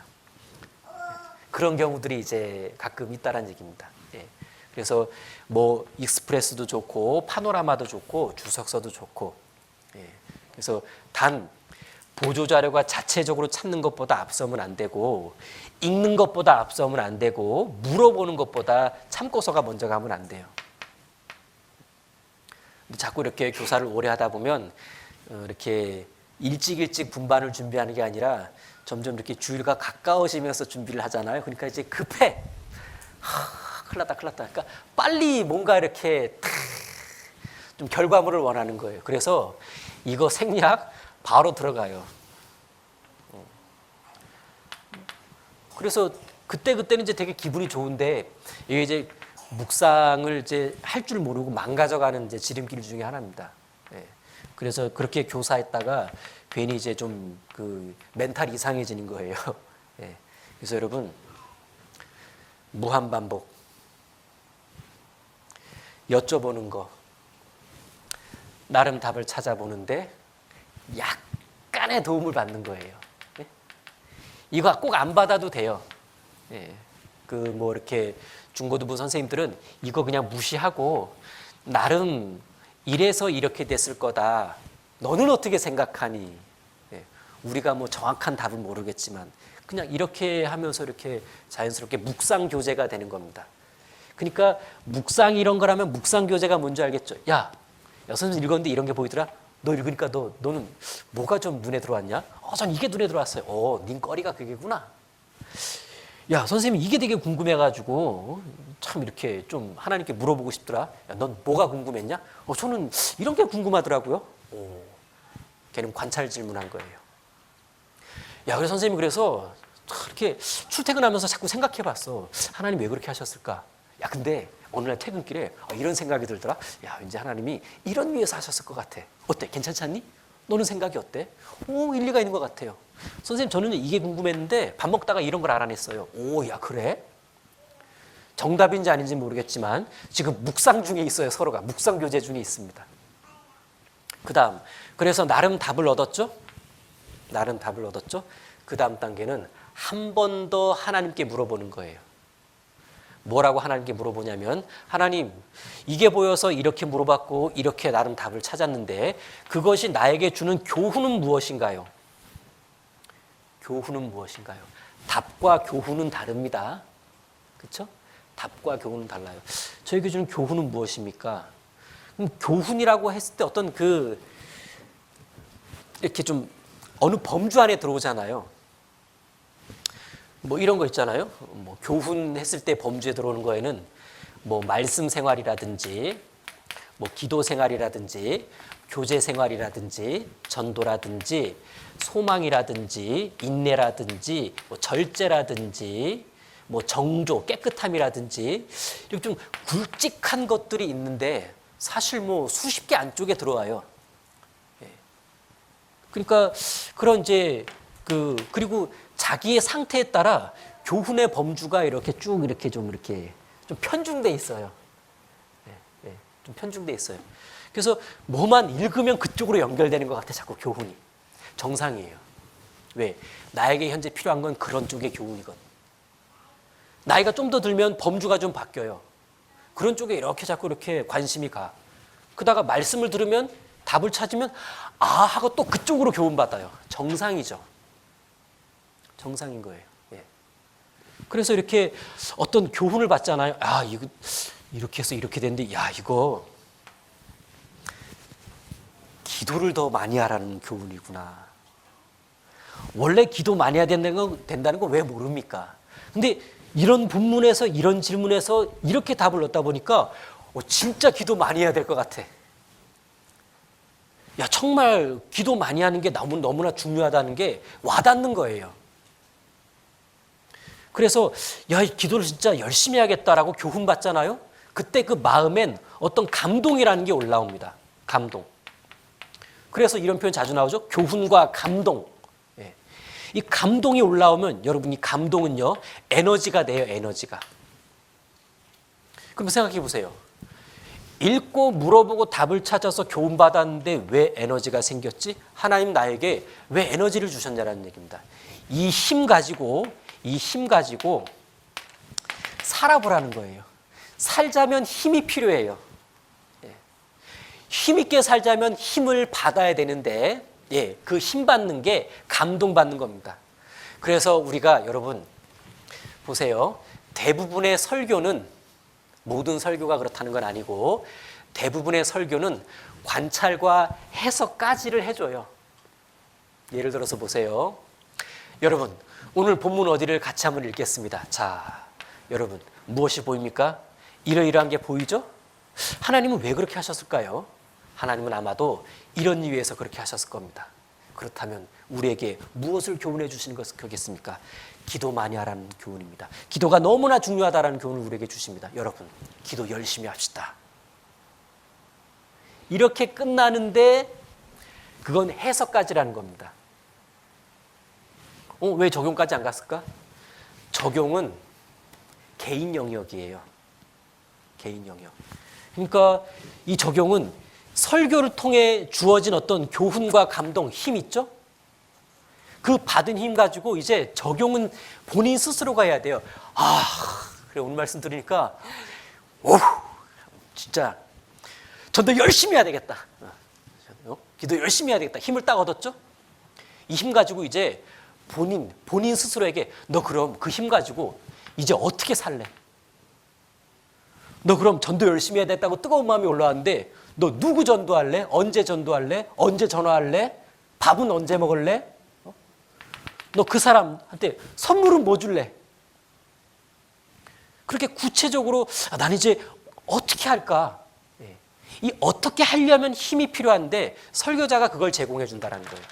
그런 경우들이 이제 가끔 있다라는 얘기입니다. 예. 그래서 뭐 익스프레스도 좋고 파노라마도 좋고 주석서도 좋고, 예. 그래서 단 보조자료가 자체적으로 찾는 것보다 앞서면 안 되고, 읽는 것보다 앞서면 안 되고, 물어보는 것보다 참고서가 먼저 가면 안 돼요. 자꾸 이렇게 교사를 오래 하다 보면 이렇게 일찍 분반을 준비하는 게 아니라 점점 이렇게 주일과 가까워지면서 준비를 하잖아요. 그러니까 이제 급해. 큰일 났다. 그러니까 빨리 뭔가 이렇게 좀 결과물을 원하는 거예요. 그래서 이거 생략 바로 들어가요. 그래서 그때는 이제 되게 기분이 좋은데, 이게 이제 묵상을 이제 할 줄 모르고 망가져가는 이제 지름길 중에 하나입니다. 예. 그래서 그렇게 교사했다가 괜히 이제 좀 그 멘탈 이상해지는 거예요. 예. 그래서 여러분, 무한 반복, 여쭤보는 거, 나름 답을 찾아보는데 약간의 도움을 받는 거예요. 예? 이거 꼭 안 받아도 돼요. 예. 그 뭐 이렇게 중고등부 선생님들은 이거 그냥 무시하고, 나름 이래서 이렇게 됐을 거다, 너는 어떻게 생각하니? 예. 우리가 뭐 정확한 답은 모르겠지만 그냥 이렇게 하면서 이렇게 자연스럽게 묵상 교재가 되는 겁니다. 그러니까 묵상 이런 거라면 묵상 교재가 뭔지 알겠죠? 야 선생님 읽었는데 이런 게 보이더라? 너 읽으니까 너는 뭐가 좀 눈에 들어왔냐? 전 이게 눈에 들어왔어요. 닌 거리가 그게구나. 야 선생님 이게 되게 궁금해가지고 참 이렇게 좀 하나님께 물어보고 싶더라. 야, 넌 뭐가 궁금했냐? 저는 이런 게 궁금하더라고요. 걔는 관찰 질문한 거예요. 야 그래서 선생님이 그래서 이렇게 출퇴근하면서 자꾸 생각해봤어. 하나님 왜 그렇게 하셨을까? 야 근데 어느 날 퇴근길에 이런 생각이 들더라. 야 왠지 하나님이 이런 위해서 하셨을 것 같아. 어때? 괜찮지 않니? 너는 생각이 어때? 일리가 있는 것 같아요. 선생님 저는 이게 궁금했는데 밥 먹다가 이런 걸 알아냈어요. 야 그래? 정답인지 아닌지 모르겠지만 지금 묵상 중에 있어요. 서로가 묵상 교재 중에 있습니다. 그 다음, 그래서 나름 답을 얻었죠. 그 다음 단계는 한 번 더 하나님께 물어보는 거예요. 뭐라고 하나님께 물어보냐면, 하나님 이게 보여서 이렇게 물어봤고 이렇게 나름 답을 찾았는데 그것이 나에게 주는 교훈은 무엇인가요? 답과 교훈은 다릅니다. 그렇죠? 답과 교훈은 달라요. 저에게 주는 교훈은 무엇입니까? 교훈이라고 했을 때 어떤 이렇게 좀 어느 범주 안에 들어오잖아요. 뭐 이런 거 있잖아요. 뭐 교훈했을 때 범주에 들어오는 거에는 뭐 말씀 생활이라든지, 뭐 기도 생활이라든지, 교제 생활이라든지, 전도라든지, 소망이라든지, 인내라든지, 뭐 절제라든지, 뭐 정조, 깨끗함이라든지, 이렇게 좀 굵직한 것들이 있는데 사실 뭐 수십 개 안쪽에 들어와요. 그러니까 그런 이제 그리고 자기의 상태에 따라 교훈의 범주가 이렇게 쭉 이렇게 좀 편중돼 있어요. 좀 편중돼 있어요. 그래서 뭐만 읽으면 그쪽으로 연결되는 것 같아, 자꾸 교훈이. 정상이에요. 왜? 나에게 현재 필요한 건 그런 쪽의 교훈이거든. 나이가 좀 더 들면 범주가 좀 바뀌어요. 그런 쪽에 자꾸 이렇게 관심이 가. 그러다가 말씀을 들으면 답을 찾으면 하고 또 그쪽으로 교훈받아요. 정상이죠. 정상인 거예요. 예. 그래서 이렇게 어떤 교훈을 받잖아요. 이거 이렇게 해서 이렇게 됐는데, 이거 기도를 더 많이 하라는 교훈이구나. 원래 기도 많이 해야 된다는 거 왜 모릅니까? 근데 이런 본문에서 이런 질문에서 이렇게 답을 얻다 보니까 진짜 기도 많이 해야 될 것 같아. 야, 정말 기도 많이 하는 게 너무나 중요하다는 게 와닿는 거예요. 그래서 야, 이 기도를 진짜 열심히 해야겠다라고 교훈 받잖아요. 그때 그 마음엔 어떤 감동이라는 게 올라옵니다. 감동. 그래서 이런 표현 자주 나오죠. 교훈과 감동. 예. 이 감동이 올라오면 여러분 이 감동은요 에너지가 돼요. 에너지가. 그럼 생각해 보세요. 읽고 물어보고 답을 찾아서 교훈 받았는데 왜 에너지가 생겼지? 하나님 나에게 왜 에너지를 주셨냐라는 얘기입니다. 이 힘 가지고 살아보라는 거예요. 살자면 힘이 필요해요. 힘있게 살자면 힘을 받아야 되는데 그 힘 받는 게 감동받는 겁니다. 그래서 우리가 여러분 보세요. 대부분의 설교는 모든 설교가 그렇다는 건 아니고 대부분의 설교는 관찰과 해석까지를 해줘요. 예를 들어서 보세요. 여러분 오늘 본문 어디를 같이 한번 읽겠습니다. 자, 여러분 무엇이 보입니까? 이러이러한 게 보이죠? 하나님은 왜 그렇게 하셨을까요? 하나님은 아마도 이런 이유에서 그렇게 하셨을 겁니다. 그렇다면 우리에게 무엇을 교훈해 주시는 것이겠습니까? 기도 많이 하라는 교훈입니다. 기도가 너무나 중요하다는 교훈을 우리에게 주십니다. 여러분, 기도 열심히 합시다. 이렇게 끝나는데 그건 해석까지라는 겁니다. 왜 적용까지 안 갔을까? 적용은 개인 영역이에요. 개인 영역. 그러니까 이 적용은 설교를 통해 주어진 어떤 교훈과 감동, 힘 있죠? 그 받은 힘 가지고 이제 적용은 본인 스스로가 해야 돼요. 그래 오늘 말씀 들으니까 진짜 전도 열심히 해야 되겠다. 기도 열심히 해야 되겠다. 힘을 딱 얻었죠? 이 힘 가지고 이제 본인 스스로에게 너 그럼 그 힘 가지고 이제 어떻게 살래? 너 그럼 전도 열심히 해야 됐다고 뜨거운 마음이 올라왔는데 너 누구 전도할래? 언제 전도할래? 언제 전화할래? 밥은 언제 먹을래? 너 그 사람한테 선물은 뭐 줄래? 그렇게 구체적으로 나는 이제 어떻게 할까? 이 어떻게 하려면 힘이 필요한데 설교자가 그걸 제공해 준다는 거예요.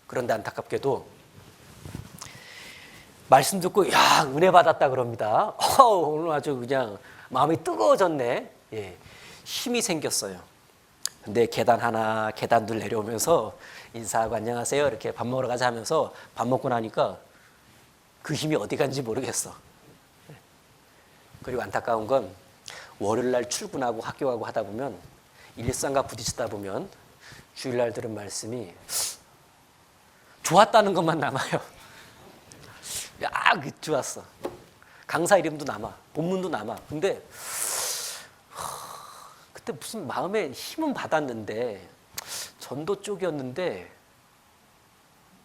그런데 안타깝게도 말씀 듣고 야 은혜 받았다 그럽니다. 오늘 아주 그냥 마음이 뜨거워졌네. 힘이 생겼어요. 근데 계단 하나 계단 둘 내려오면서 인사하고 안녕하세요 이렇게 밥 먹으러 가자 하면서 밥 먹고 나니까 그 힘이 어디 간지 모르겠어. 그리고 안타까운 건 월요일날 출근하고 학교 가고 하다 보면 일상과 부딪히다 보면 주일날 들은 말씀이 좋았다는 것만 남아요. 야, 좋았어. 강사 이름도 남아. 본문도 남아. 근데 그때 무슨 마음에 힘은 받았는데 전도 쪽이었는데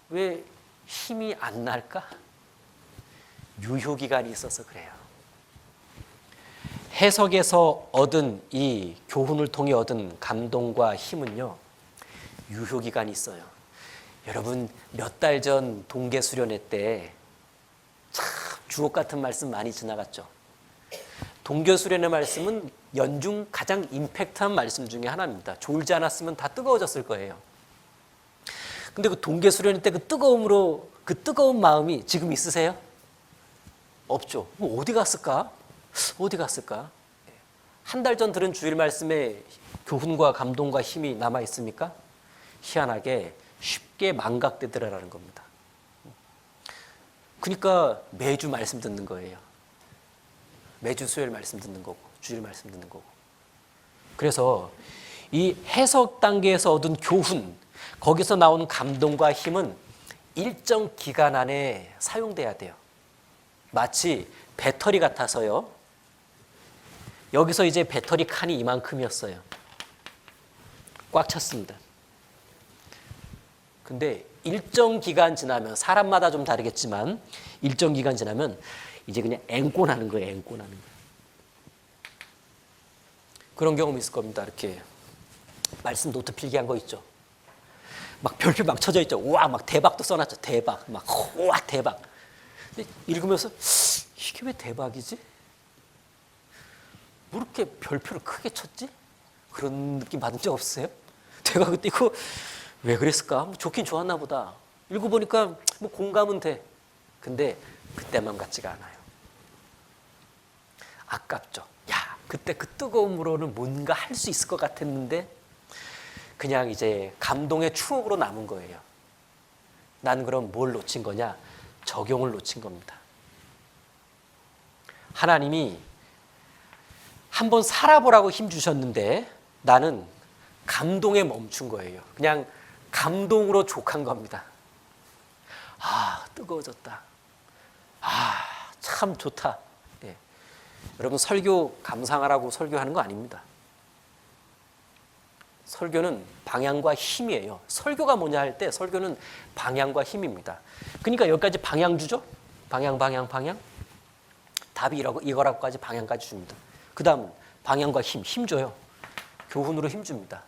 왜 힘이 안 날까? 유효기간이 있어서 그래요. 해석에서 얻은 이 교훈을 통해 얻은 감동과 힘은요. 유효기간이 있어요. 여러분 몇 달 전 동계 수련회 때 참 주옥 같은 말씀 많이 지나갔죠. 동계 수련회 말씀은 연중 가장 임팩트한 말씀 중에 하나입니다. 졸지 않았으면 다 뜨거워졌을 거예요. 근데 그 동계 수련회 때 그 뜨거운 마음이 지금 있으세요? 없죠. 어디 갔을까? 어디 갔을까? 한 달 전 들은 주일 말씀에 교훈과 감동과 힘이 남아 있습니까? 희한하게 쉽게 망각되더라라는 겁니다. 그러니까 매주 말씀 듣는 거예요. 매주 수요일 말씀 듣는 거고 주일 말씀 듣는 거고. 그래서 이 해석 단계에서 얻은 교훈, 거기서 나온 감동과 힘은 일정 기간 안에 사용돼야 돼요. 마치 배터리 같아서요. 여기서 이제 배터리 칸이 이만큼이었어요. 꽉 찼습니다. 근데 일정 기간 지나면 사람마다 좀 다르겠지만 일정 기간 지나면 이제 그냥 앵꼬 나는 거예요. 앵꼬 나는 거예요. 그런 경험 있을 겁니다. 이렇게 말씀 노트 필기한 거 있죠. 막 별표 막 쳐져 있죠. 우와 막 대박도 써놨죠. 대박 막 우와 대박. 근데 읽으면서 이게 왜 대박이지? 뭐 이렇게 별표를 크게 쳤지? 그런 느낌 받은 적 없으세요? 제가 그때 이거 왜 그랬을까? 뭐 좋긴 좋았나 보다. 읽어보니까 뭐 공감은 돼. 근데 그때만 같지가 않아요. 아깝죠. 야, 그때 그 뜨거움으로는 뭔가 할 수 있을 것 같았는데 그냥 이제 감동의 추억으로 남은 거예요. 난 그럼 뭘 놓친 거냐? 적용을 놓친 겁니다. 하나님이 한번 살아보라고 힘 주셨는데 나는 감동에 멈춘 거예요. 그냥 감동으로 족한 겁니다. 아, 뜨거워졌다. 아, 참 좋다. 예. 여러분, 설교 감상하라고 설교하는 거 아닙니다. 설교는 방향과 힘이에요. 설교가 뭐냐 할 때 설교는 방향과 힘입니다. 그러니까 여기까지 방향 주죠? 방향. 답이 이거라고까지 방향까지 줍니다. 그 다음은 방향과 힘 줘요. 교훈으로 힘 줍니다.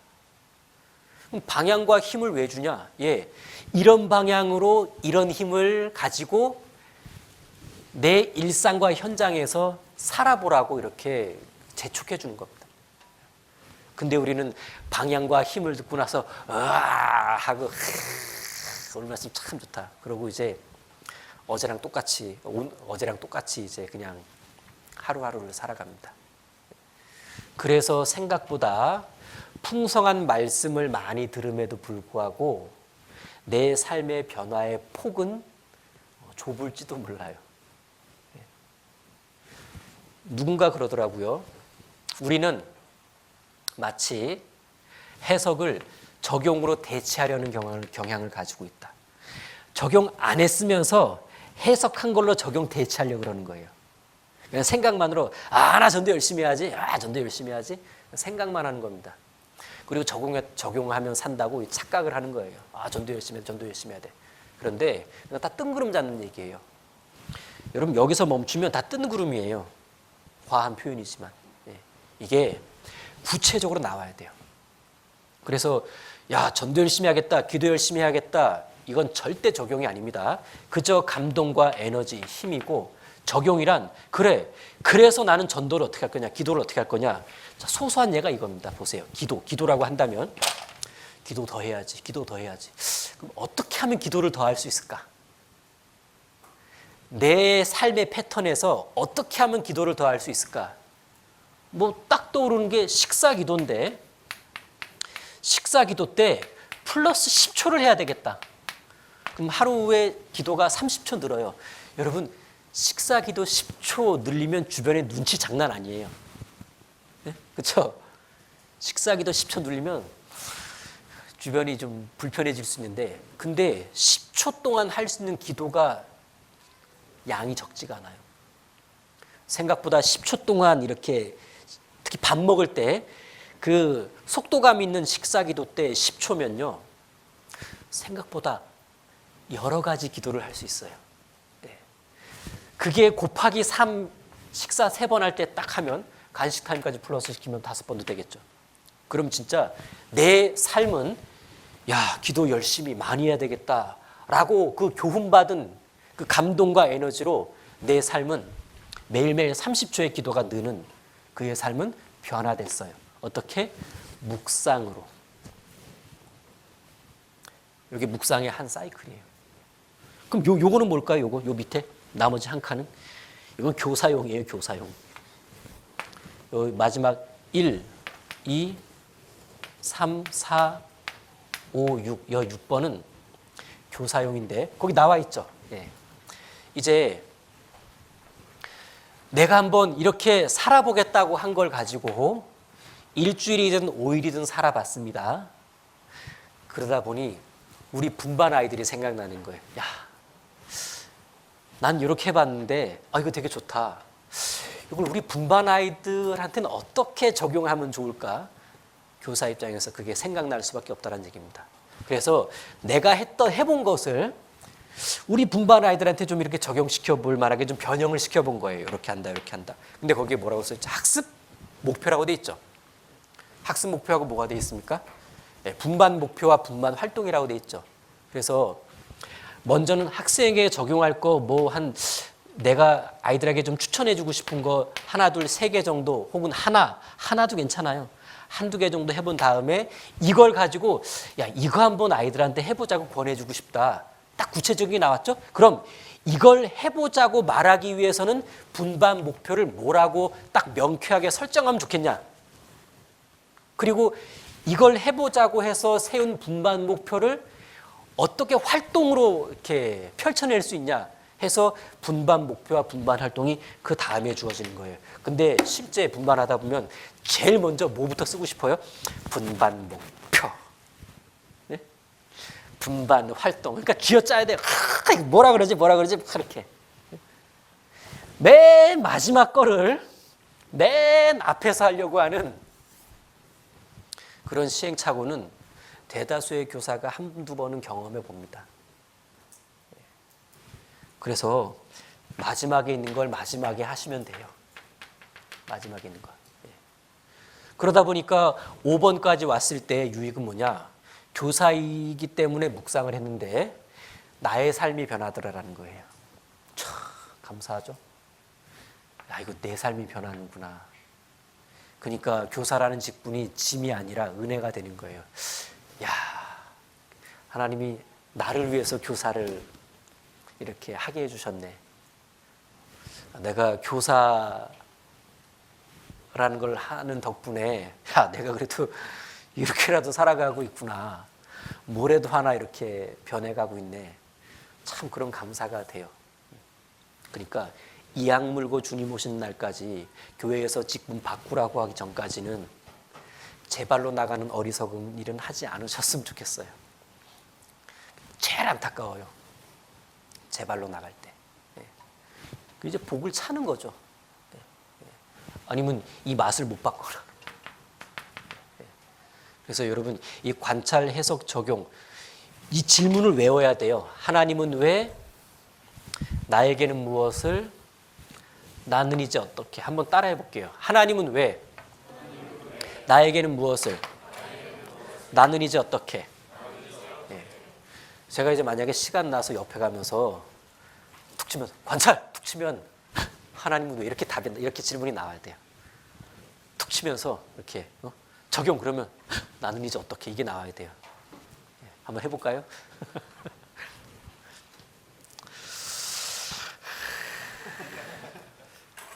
그럼 방향과 힘을 왜 주냐? 예, 이런 방향으로 이런 힘을 가지고 내 일상과 현장에서 살아보라고 이렇게 재촉해 주는 겁니다. 근데 우리는 방향과 힘을 듣고 나서 하고 오늘 말씀 참 좋다. 그러고 이제 어제랑 똑같이 이제 그냥 하루하루를 살아갑니다. 그래서 생각보다 풍성한 말씀을 많이 들음에도 불구하고 내 삶의 변화의 폭은 좁을지도 몰라요. 누군가 그러더라고요. 우리는 마치 해석을 적용으로 대체하려는 경향을 가지고 있다. 적용 안 했으면서 해석한 걸로 적용 대체하려고 그러는 거예요. 그냥 생각만으로 나 전도 열심히 해야지. 전도 열심히 해야지. 생각만 하는 겁니다. 그리고 적용하면 산다고 착각을 하는 거예요. 전도 열심히 해야 돼. 그런데 다 뜬구름 잡는 얘기예요. 여러분, 여기서 멈추면 다 뜬구름이에요. 과한 표현이지만 이게 구체적으로 나와야 돼요. 그래서 전도 열심히 하겠다, 기도 열심히 해야겠다, 이건 절대 적용이 아닙니다. 그저 감동과 에너지, 힘이고, 적용이란 그래서 나는 전도를 어떻게 할 거냐, 기도를 어떻게 할 거냐. 자, 소소한 예가 이겁니다. 보세요. 기도라고 한다면 기도 더 해야지. 그럼 어떻게 하면 기도를 더 할 수 있을까? 내 삶의 패턴에서 어떻게 하면 기도를 더 할 수 있을까? 뭐 딱 떠오르는 게 식사 기도인데, 식사 기도 때 플러스 10초를 해야 되겠다. 그럼 하루에 기도가 30초 늘어요. 여러분, 식사 기도 10초 늘리면 주변에 눈치 장난 아니에요. 네? 그렇죠? 식사 기도 10초 늘리면 주변이 좀 불편해질 수 있는데, 근데 10초 동안 할 수 있는 기도가 양이 적지가 않아요. 생각보다 10초 동안 이렇게, 특히 밥 먹을 때 그 속도감 있는 식사 기도 때 10초면요, 생각보다 여러 가지 기도를 할 수 있어요. 네. 그게 곱하기 3, 식사 3번 할 때 딱 하면 간식 타임까지 플러스 시키면 5번도 되겠죠. 그럼 진짜 내 삶은 기도 열심히 많이 해야 되겠다라고 그 교훈받은 그 감동과 에너지로 내 삶은 매일매일 30초의 기도가 느는 그의 삶은 변화됐어요. 어떻게? 묵상으로. 이게 묵상의 한 사이클이에요. 그럼 요거는 뭘까요? 요 밑에 나머지 한 칸은? 이건 교사용이에요. 교사용. 요 마지막 1, 2, 3, 4, 5, 6. 여 6번은 교사용인데 거기 나와 있죠. 예. 이제 내가 한번 이렇게 살아보겠다고 한 걸 가지고 일주일이든 5일이든 살아봤습니다. 그러다 보니 우리 분반 아이들이 생각나는 거예요. 난 이렇게 해봤는데 이거 되게 좋다. 이걸 우리 분반 아이들한테는 어떻게 적용하면 좋을까? 교사 입장에서 그게 생각날 수밖에 없다는 얘기입니다. 그래서 내가 해본 것을 우리 분반 아이들한테 좀 이렇게 적용시켜 볼 만하게 좀 변형을 시켜본 거예요. 이렇게 한다. 근데 거기에 뭐라고 써있죠? 학습 목표라고 돼 있죠. 학습 목표하고 뭐가 돼 있습니까? 분반 목표와 분반 활동이라고 돼 있죠. 그래서 먼저는 학생에게 적용할 거 뭐 내가 아이들에게 좀 추천해주고 싶은 거 하나, 둘, 세 개 정도 혹은 하나도 괜찮아요. 한두 개 정도 해본 다음에 이걸 가지고 야, 이거 한번 아이들한테 해보자고 권해주고 싶다. 딱 구체적인 게 나왔죠? 그럼 이걸 해보자고 말하기 위해서는 분반 목표를 뭐라고 딱 명쾌하게 설정하면 좋겠냐? 그리고 이걸 해보자고 해서 세운 분반 목표를 어떻게 활동으로 이렇게 펼쳐낼 수 있냐 해서 분반 목표와 분반 활동이 그 다음에 주어지는 거예요. 근데 실제 분반하다 보면 제일 먼저 뭐부터 쓰고 싶어요? 분반 목표. 네? 분반 활동. 그러니까 쥐어짜야 돼요. 뭐라 그러지 그렇게. 맨 마지막 거를 맨 앞에서 하려고 하는 그런 시행착오는 대다수의 교사가 한두 번은 경험해 봅니다. 그래서 마지막에 있는 걸 마지막에 하시면 돼요. 마지막에 있는 거. 그러다 보니까 5번까지 왔을 때 유익은 뭐냐? 교사이기 때문에 묵상을 했는데 나의 삶이 변하더라라는 거예요. 참 감사하죠? 야, 이거 내 삶이 변하는구나. 그러니까 교사라는 직분이 짐이 아니라 은혜가 되는 거예요. 야, 하나님이 나를 위해서 교사를 이렇게 하게 해주셨네. 내가 교사라는 걸 하는 덕분에 야, 내가 그래도 이렇게라도 살아가고 있구나. 뭐래도 하나 이렇게 변해가고 있네. 참 그런 감사가 돼요. 그러니까 이악 물고 주님 오신 날까지 교회에서 직분 바꾸라고 하기 전까지는 제 발로 나가는 어리석은 일은 하지 않으셨으면 좋겠어요. 제일 안타까워요. 제 발로 나갈 때. 이제 복을 차는 거죠. 아니면 이 맛을 못 바꿔라. 그래서 여러분 이 관찰, 해석, 적용 이 질문을 외워야 돼요. 하나님은 왜? 나에게는 무엇을? 나는 이제 어떻게? 한번 따라해 볼게요. 하나님은 왜? 나에게는 무엇을? 나는 이제 어떻게? 제가 이제 만약에 시간 나서 옆에 가면서 툭 치면 관찰! 툭 치면 하나님은 왜 이렇게 답이 이렇게 질문이 나와야 돼요. 툭 치면서 이렇게 적용 그러면 나는 이제 어떻게 이게 나와야 돼요. 한번 해볼까요?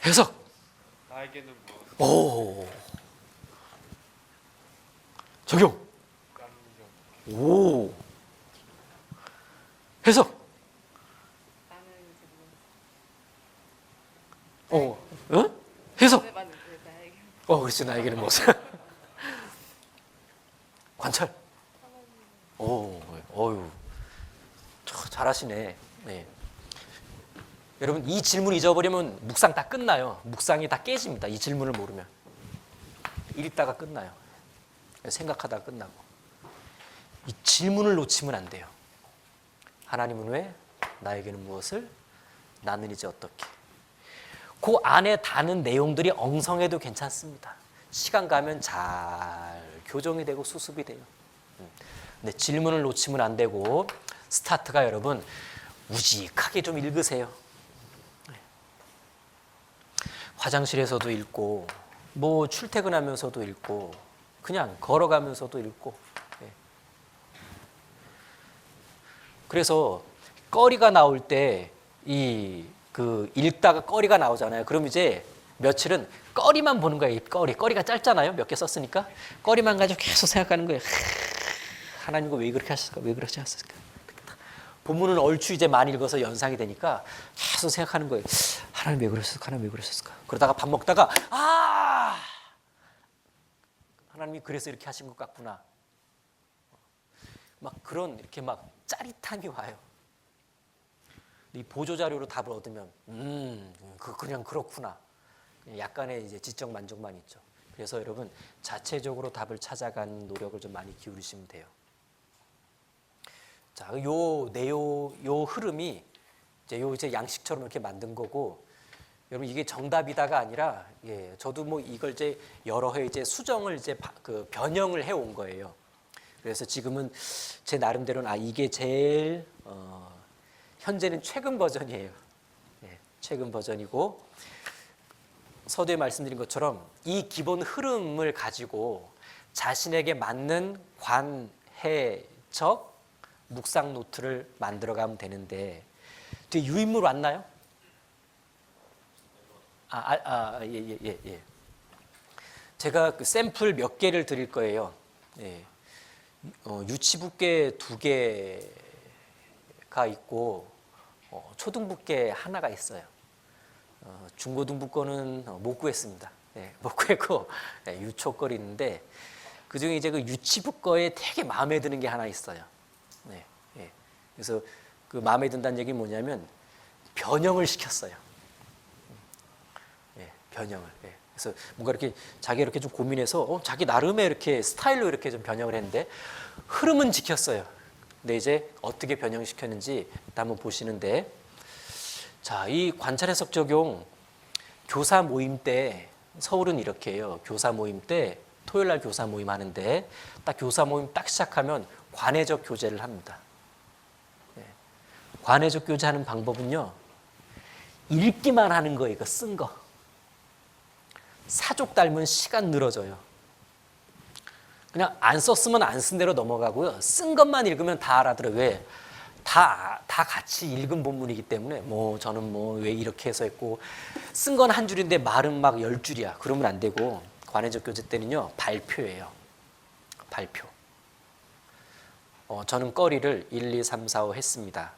해석. 나에게는 무엇? 오. 적용. 오. 해석. 나는 이제 응? 해석. 나에게 그렇지. 나에게는 무엇? 관찰. 오, 어유, 잘하시네. 네. 여러분 이 질문 잊어버리면 묵상 다 끝나요. 묵상이 다 깨집니다. 이 질문을 모르면 읽다가 끝나요. 생각하다가 끝나고 이 질문을 놓치면 안 돼요. 하나님은 왜? 나에게는 무엇을? 나는 이제 어떻게? 그 안에 다는 내용들이 엉성해도 괜찮습니다. 시간 가면 잘 교정이 되고 수습이 돼요. 근데 질문을 놓치면 안 되고 스타트가 여러분 우직하게 좀 읽으세요. 화장실에서도 읽고 뭐 출퇴근하면서도 읽고 그냥 걸어가면서도 읽고. 그래서 거리가 나올 때 읽다가 거리가 나오잖아요. 그럼 이제 며칠은 거리만 보는 거예요. 거리가 짧잖아요. 몇 개 썼으니까 거리만 가지고 계속 생각하는 거예요. 하나님과 왜 그렇게 하셨을까? 왜 그렇게 하셨을까? 본문은 얼추 이제 많이 읽어서 연상이 되니까 계속 생각하는 거예요. 하나님 왜 그러셨을까? 하나님 왜 그러셨을까? 그러다가 밥 먹다가 하나님이 그래서 이렇게 하신 것 같구나. 막 그런 이렇게 막 짜릿함이 와요. 이 보조 자료로 답을 얻으면 그냥 그렇구나. 약간의 이제 지적 만족만 있죠. 그래서 여러분 자체적으로 답을 찾아가는 노력을 좀 많이 기울이시면 돼요. 자, 요 흐름이 이제 양식처럼 이렇게 만든 거고, 여러분 이게 정답이다가 아니라, 저도 뭐 이걸 이제 여러 해 이제 수정을 이제 변형을 해온 거예요. 그래서 지금은 제 나름대로는 이게 제일 현재는 최근 버전이에요. 최근 버전이고, 서두에 말씀드린 것처럼 이 기본 흐름을 가지고 자신에게 맞는 관해적 묵상 노트를 만들어가면 되는데, 뒤에 유인물 왔나요? 예. 제가 그 샘플 몇 개를 드릴 거예요. 예. 유치부께 2개가 있고, 초등부께 하나가 있어요. 중고등부 거는 못 구했습니다. 예, 못 구했고, 예, 유초 거리 있는데, 그 중에 이제 그 유치부 거에 되게 마음에 드는 게 하나 있어요. 예. 그래서 그 마음에 든다는 얘기는 뭐냐면, 변형을 시켰어요. 예, 변형을. 예. 그래서 뭔가 이렇게 자기 이렇게 좀 고민해서 자기 나름의 이렇게 스타일로 이렇게 좀 변형을 했는데 흐름은 지켰어요. 근데 이제 어떻게 변형시켰는지 한번 보시는데, 자, 이 관찰 해석 적용 교사 모임 때 서울은 이렇게 해요. 교사 모임 때 토요일 날 교사 모임 하는데 딱 교사 모임 딱 시작하면 관해적 교재를 합니다. 예. 관해적 교재 하는 방법은요, 읽기만 하는 거예요. 이거 쓴 거. 사족 닮은 시간 늘어져요. 그냥 안 썼으면 안 쓴 대로 넘어가고요. 쓴 것만 읽으면 다 알아들어요. 왜? 다 같이 읽은 본문이기 때문에 저는 왜 이렇게 해서 했고, 쓴 건 한 줄인데 말은 막 10줄이야. 그러면 안 되고, 관해적 교재 때는요, 발표예요. 발표. 저는 거리를 1, 2, 3, 4, 5 했습니다.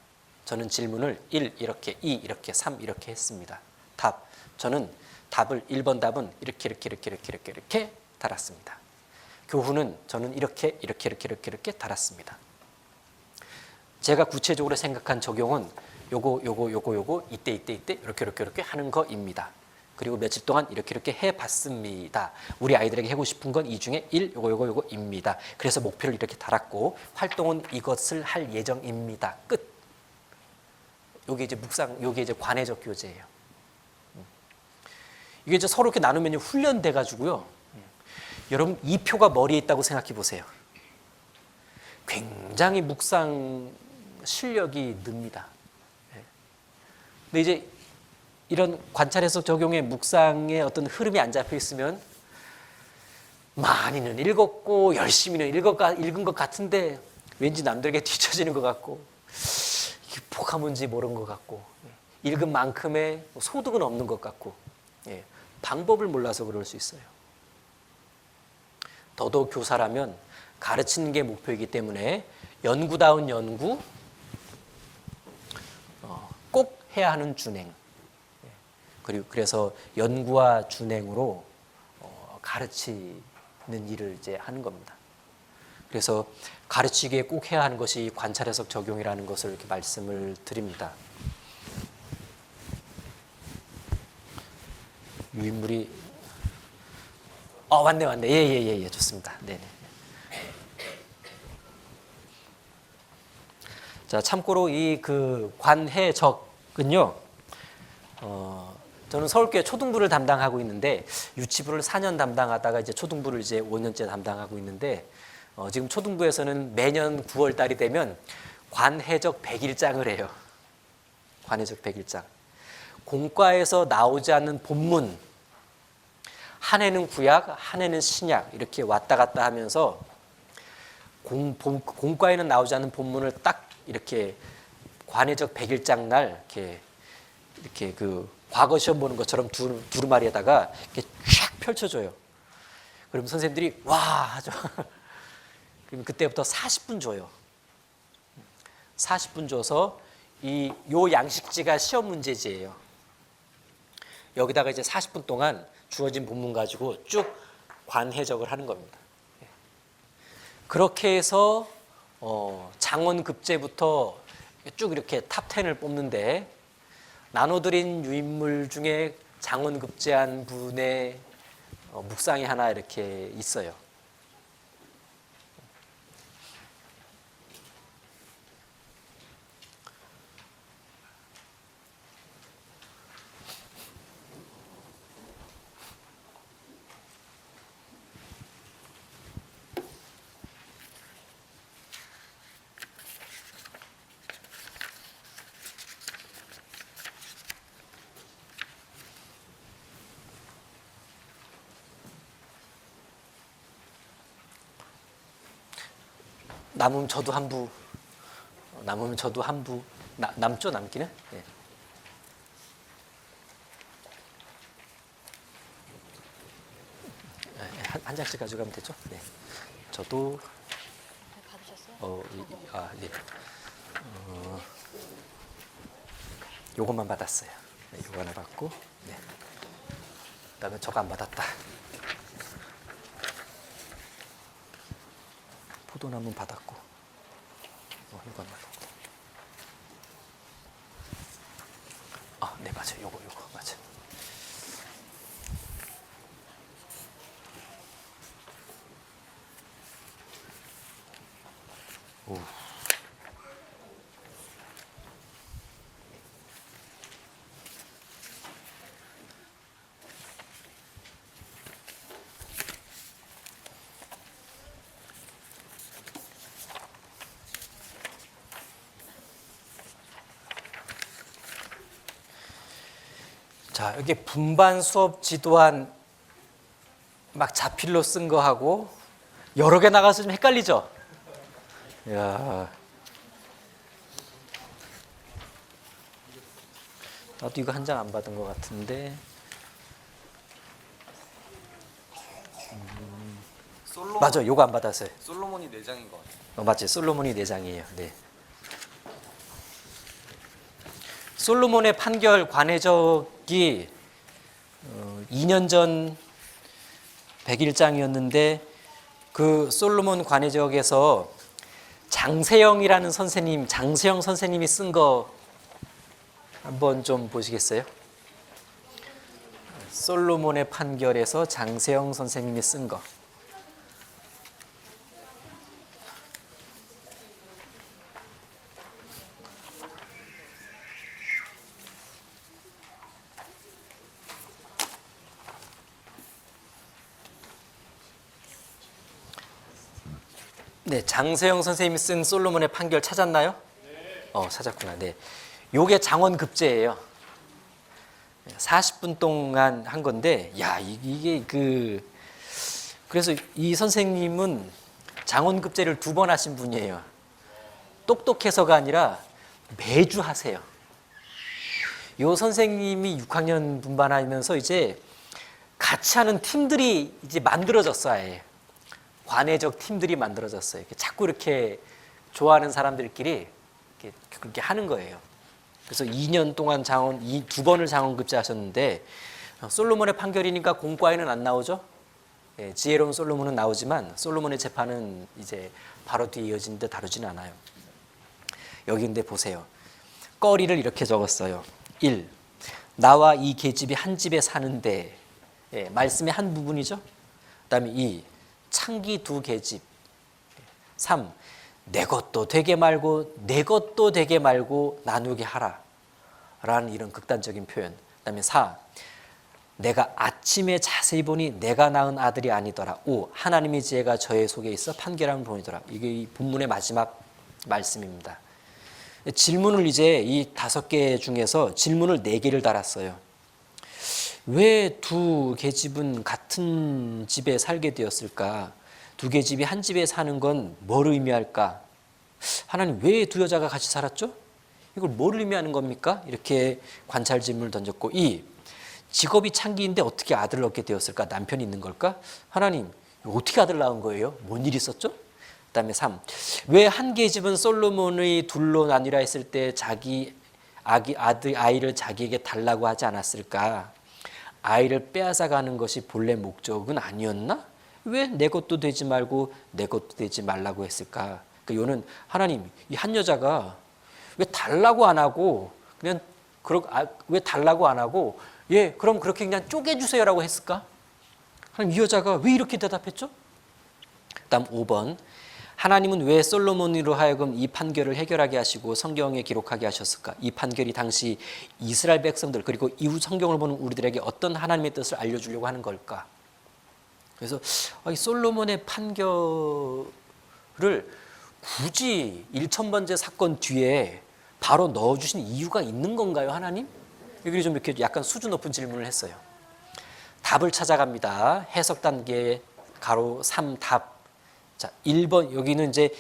저는 질문을 1 이렇게, 2 이렇게, 3 이렇게 했습니다. 답. 저는 답을 1번 답은 이렇게 달았습니다. 교훈은 저는 이렇게 달았습니다. 제가 구체적으로 생각한 적용은 요거 이때 이렇게 하는 거입니다. 그리고 며칠 동안 이렇게 해봤습니다. 우리 아이들에게 하고 싶은 건 이 중에 1 요거입니다. 그래서 목표를 이렇게 달았고 활동은 이것을 할 예정입니다. 끝. 요게 이제 요게 이제 관해적 교재예요. 이게 이제 서로 이렇게 나누면 훈련돼 가지고요. 여러분 이 표가 머리에 있다고 생각해 보세요. 굉장히 묵상 실력이 늡니다. 근데 이제 이런 관찰 해석 적용의 묵상의 어떤 흐름이 안 잡혀 있으면 많이는 읽었고 열심히는 읽은 것 같은데 왠지 남들에게 뒤처지는 것 같고 이게 뭐가 뭔지 모르는 것 같고 읽은 만큼의 소득은 없는 것 같고 방법을 몰라서 그럴 수 있어요. 더더욱 교사라면 가르치는 게 목표이기 때문에 연구다운 연구, 꼭 해야 하는 준행. 그리고 그래서 연구와 준행으로 가르치는 일을 이제 하는 겁니다. 그래서 가르치기에 꼭 해야 하는 것이 관찰 해석 적용이라는 것을 이렇게 말씀을 드립니다. 유인물이 왔네. 예, 좋습니다. 네네. 자, 참고로 이 그 관해적은요, 저는 서울교회 초등부를 담당하고 있는데 유치부를 4년 담당하다가 이제 초등부를 이제 5년째 담당하고 있는데 지금 초등부에서는 매년 9월 달이 되면 관해적 100일장을 해요. 관해적 100일장. 공과에서 나오지 않는 본문, 한 해는 구약, 한 해는 신약 이렇게 왔다 갔다 하면서 공과에는 나오지 않는 본문을 딱 이렇게 관해적 100일장 날 이렇게 그 과거 시험 보는 것처럼 두루마리에다가 이렇게 쫙 펼쳐줘요. 그럼 선생님들이 와 하죠. 그럼 그때부터 40분 줘요. 40분 줘서 요 양식지가 시험 문제지예요. 여기다가 이제 40분 동안 주어진 본문 가지고 쭉 관해적을 하는 겁니다. 그렇게 해서 장원급제부터 쭉 이렇게 탑 10을 뽑는데 나눠드린 유인물 중에 장원급제한 분의 묵상이 하나 이렇게 있어요. 남으면 저도 한부, 남으면 저도 한부, 남죠 남기는? 네. 한 장씩 가져가면 되죠? 네. 저도 받으셨어요? 네. 요것만 받았어요. 네, 요거 하나 받고, 네. 그다음에 저거 안 받았다. 포도나무 받았고, 요거 안 받았고. 네 맞아요. 요거 맞아. 오. 자, 여기 분반 수업 지도안 막 자필로 쓴 거 하고 여러 개 나가서 좀 헷갈리죠? 야. 나도 이거 한 장 안 받은 것 같은데. 맞아, 요거 안 받았어요. 솔로몬이 4장인 것 같아요. 맞지, 솔로몬이 4장이에요. 네. 솔로몬의 판결 관해적이 2년 전 101장이었는데 그 솔로몬 관해적에서 장세영이라는 선생님, 장세영 선생님이 쓴 거 한번 좀 보시겠어요? 솔로몬의 판결에서 장세영 선생님이 쓴 거. 네, 장세영 선생님이 쓴 솔로몬의 판결 찾았나요? 네. 찾았구나. 네. 요게 장원급제예요. 40분 동안 한 건데, 야, 이게 그래서 이 선생님은 장원급제를 2번 하신 분이에요. 똑똑해서가 아니라 매주 하세요. 요 선생님이 6학년 분반하면서 이제 같이 하는 팀들이 이제 만들어졌어요. 아예. 관해적 팀들이 만들어졌어요. 자꾸 이렇게 좋아하는 사람들끼리 이렇게 그렇게 하는 거예요. 그래서 2년 동안 2번을 장원급제 하셨는데 솔로몬의 판결이니까 공과에는 안 나오죠. 예, 지혜로운 솔로몬은 나오지만 솔로몬의 재판은 이제 바로 뒤에 이어지는데 다루지는 않아요. 여기 근데 보세요. 거리를 이렇게 적었어요. 1. 나와 이 계집이 한 집에 사는데, 예, 말씀의 한 부분이죠. 그다음에 2. 창기 2계집. 3. 내 것도 되게 말고 내 것도 되게 말고 나누게 하라 라는 이런 극단적인 표현. 그다음에 4. 내가 아침에 자세히 보니 내가 낳은 아들이 아니더라. 5. 하나님의 지혜가 저의 속에 있어 판결함을 보이더라. 이게 이 본문의 마지막 말씀입니다. 질문을 이제 이 5개 중에서 질문을 4개를 달았어요. 왜 2계집은 같은 집에 살게 되었을까? 2계집이 한 집에 사는 건 뭘 의미할까? 하나님 왜 2 여자가 같이 살았죠? 이걸 뭘 의미하는 겁니까? 이렇게 관찰 질문을 던졌고, 2. 직업이 창기인데 어떻게 아들을 얻게 되었을까? 남편이 있는 걸까? 하나님 어떻게 아들 낳은 거예요? 뭔 일이 있었죠? 그다음에 3. 왜 한 계집은 솔로몬의 둘로 나뉘라 했을 때 자기 아이를 자기에게 달라고 하지 않았을까? 아이를 빼앗아가는 것이 본래 목적은 아니었나? 왜 내 것도 되지 말고 내 것도 되지 말라고 했을까? 요는 하나님 이 한 여자가 왜 달라고 안 하고 그냥 왜 달라고 안 하고 예 그럼 그렇게 그냥 쪼개주세요라고 했을까? 하나님 이 여자가 왜 이렇게 대답했죠? 그다음 5번. 하나님은 왜 솔로몬으로 하여금 이 판결을 해결하게 하시고 성경에 기록하게 하셨을까? 이 판결이 당시 이스라엘 백성들 그리고 이후 성경을 보는 우리들에게 어떤 하나님의 뜻을 알려주려고 하는 걸까? 그래서 이 솔로몬의 판결을 굳이 1000번째 사건 뒤에 바로 넣어주신 이유가 있는 건가요, 하나님? 여기 좀 이렇게 약간 수준 높은 질문을 했어요. 답을 찾아갑니다. 해석 단계 가로 3 답. 자, 1번 여기는 이제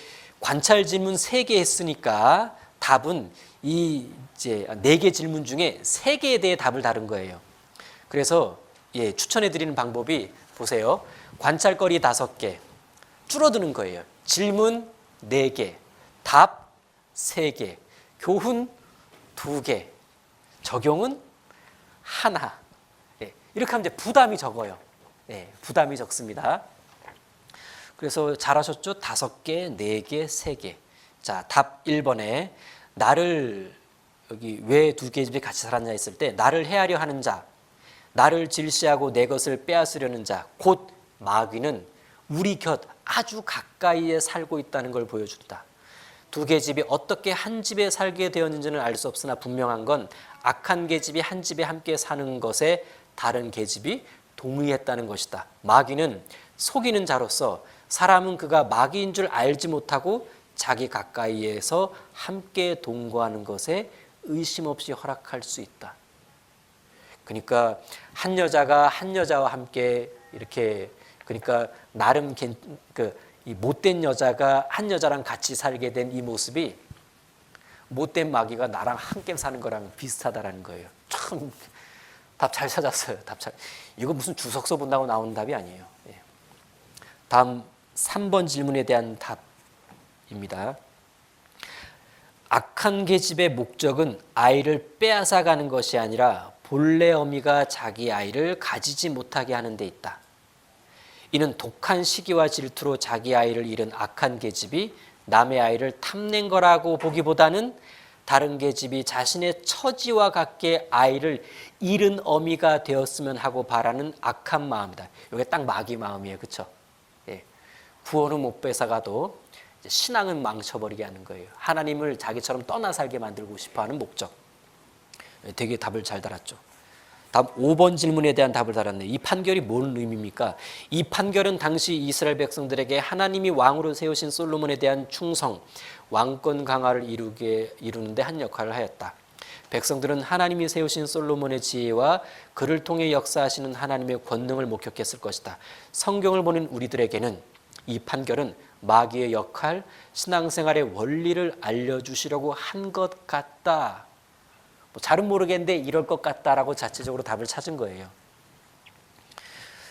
관찰 질문 3개 했으니까 답은 이 이제 4개 질문 중에 3개에 대해 답을 다른 거예요. 그래서 추천해 드리는 방법이 보세요. 관찰거리 5개 줄어드는 거예요. 질문 4개, 답 3개, 교훈 2개, 적용은 하나. 이렇게 하면 이제 부담이 적어요. 부담이 적습니다. 그래서 잘하셨죠? 5개, 4개, 3개. 자, 답 1번에 나를 여기 왜 2개의 집에 같이 살았냐 했을 때 나를 해하려 하는 자, 나를 질시하고 내 것을 빼앗으려는 자, 곧 마귀는 우리 곁 아주 가까이에 살고 있다는 걸 보여준다. 2개의 집이 어떻게 한 집에 살게 되었는지는 알 수 없으나 분명한 건 악한 계집이 한 집에 함께 사는 것에 다른 계집이 동의했다는 것이다. 마귀는 속이는 자로서 사람은 그가 마귀인 줄 알지 못하고 자기 가까이에서 함께 동거하는 것에 의심 없이 허락할 수 있다. 그러니까 한 여자가 한 여자와 함께 이렇게 그러니까 나름 이 못된 여자가 한 여자랑 같이 살게 된 이 모습이 못된 마귀가 나랑 함께 사는 거랑 비슷하다라는 거예요. 참 답 잘 찾았어요. 이거 무슨 주석서 본다고 나오는 답이 아니에요. 다음 3번 질문에 대한 답입니다. 악한 계집의 목적은 아이를 빼앗아가는 것이 아니라 본래 어미가 자기 아이를 가지지 못하게 하는 데 있다. 이는 독한 시기와 질투로 자기 아이를 잃은 악한 계집이 남의 아이를 탐낸 거라고 보기보다는 다른 계집이 자신의 처지와 같게 아이를 잃은 어미가 되었으면 하고 바라는 악한 마음이다. 이게 딱 마귀 마음이에요. 그렇죠? 구원은 못 뺏어가도 신앙은 망쳐버리게 하는 거예요. 하나님을 자기처럼 떠나 살게 만들고 싶어하는 목적. 되게 답을 잘 달았죠. 다음 5번 질문에 대한 답을 달았네요. 이 판결이 뭔 의미입니까? 이 판결은 당시 이스라엘 백성들에게 하나님이 왕으로 세우신 솔로몬에 대한 충성, 왕권 강화를 이루는데 한 역할을 하였다. 백성들은 하나님이 세우신 솔로몬의 지혜와 그를 통해 역사하시는 하나님의 권능을 목격했을 것이다. 성경을 보는 우리들에게는 이 판결은 마귀의 역할, 신앙생활의 원리를 알려주시려고 한 것 같다. 잘은 모르겠는데 이럴 것 같다라고 자체적으로 답을 찾은 거예요.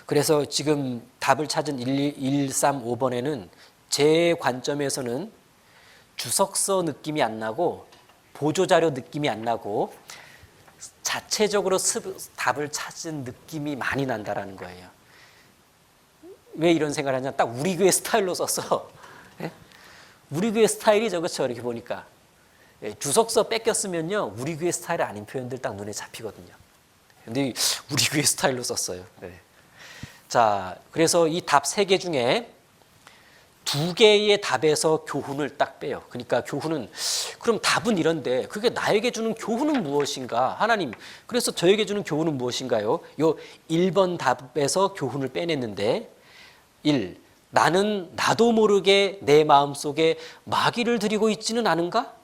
그래서 지금 답을 찾은 1, 3, 5번에는 제 관점에서는 주석서 느낌이 안 나고 보조자료 느낌이 안 나고 자체적으로 답을 찾은 느낌이 많이 난다라는 거예요. 왜 이런 생각을 하냐? 딱 우리 교회 스타일로 썼어. 우리 교회 스타일이죠. 그렇죠? 이렇게 보니까. 주석서 뺏겼으면요 우리 교회 스타일 아닌 표현들 딱 눈에 잡히거든요. 근데 우리 교회 스타일로 썼어요. 자, 그래서 이 답 3개 중에 2개의 답에서 교훈을 딱 빼요. 그러니까 교훈은 그럼 답은 이런데 그게 나에게 주는 교훈은 무엇인가? 하나님, 그래서 저에게 주는 교훈은 무엇인가요? 요 1번 답에서 교훈을 빼냈는데 1. 나는 나도 모르게 내 마음속에 마귀를 들이고 있지는 않은가?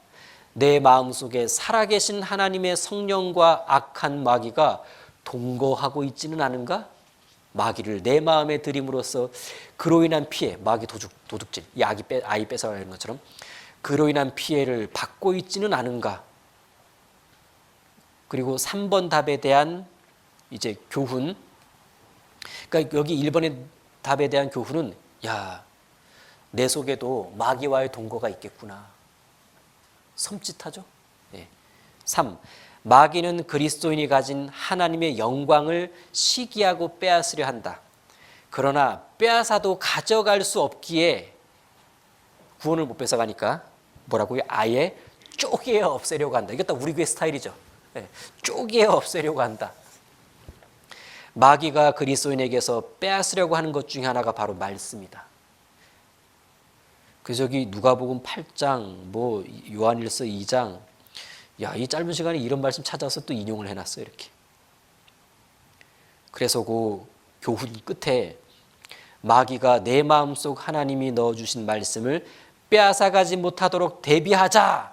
내 마음속에 살아계신 하나님의 성령과 악한 마귀가 동거하고 있지는 않은가? 마귀를 내 마음에 들임으로써 그로 인한 피해, 마귀 도둑질, 이 아이 뺏어가는 것처럼 그로 인한 피해를 받고 있지는 않은가? 그리고 3번 답에 대한 이제 교훈. 그러니까 여기 1번의 답에 대한 교훈은 야, 내 속에도 마귀와의 동거가 있겠구나. 섬찟하죠? 3. 마귀는 그리스도인이 가진 하나님의 영광을 시기하고 빼앗으려 한다. 그러나 빼앗아도 가져갈 수 없기에 구원을 못 뺏어가니까 뭐라고요? 아예 쪼개어 없애려고 한다. 이게 딱 우리 교회 스타일이죠. 쪼개어 없애려고 한다. 마귀가 그리스도인에게서 빼앗으려고 하는 것 중에 하나가 바로 말씀이다. 그래서 여기 누가복음 8장, 뭐 요한일서 2장, 야, 이 짧은 시간에 이런 말씀 찾아서 또 인용을 해놨어요, 이렇게. 그래서 그 교훈 끝에 마귀가 내 마음속 하나님이 넣어주신 말씀을 빼앗아가지 못하도록 대비하자.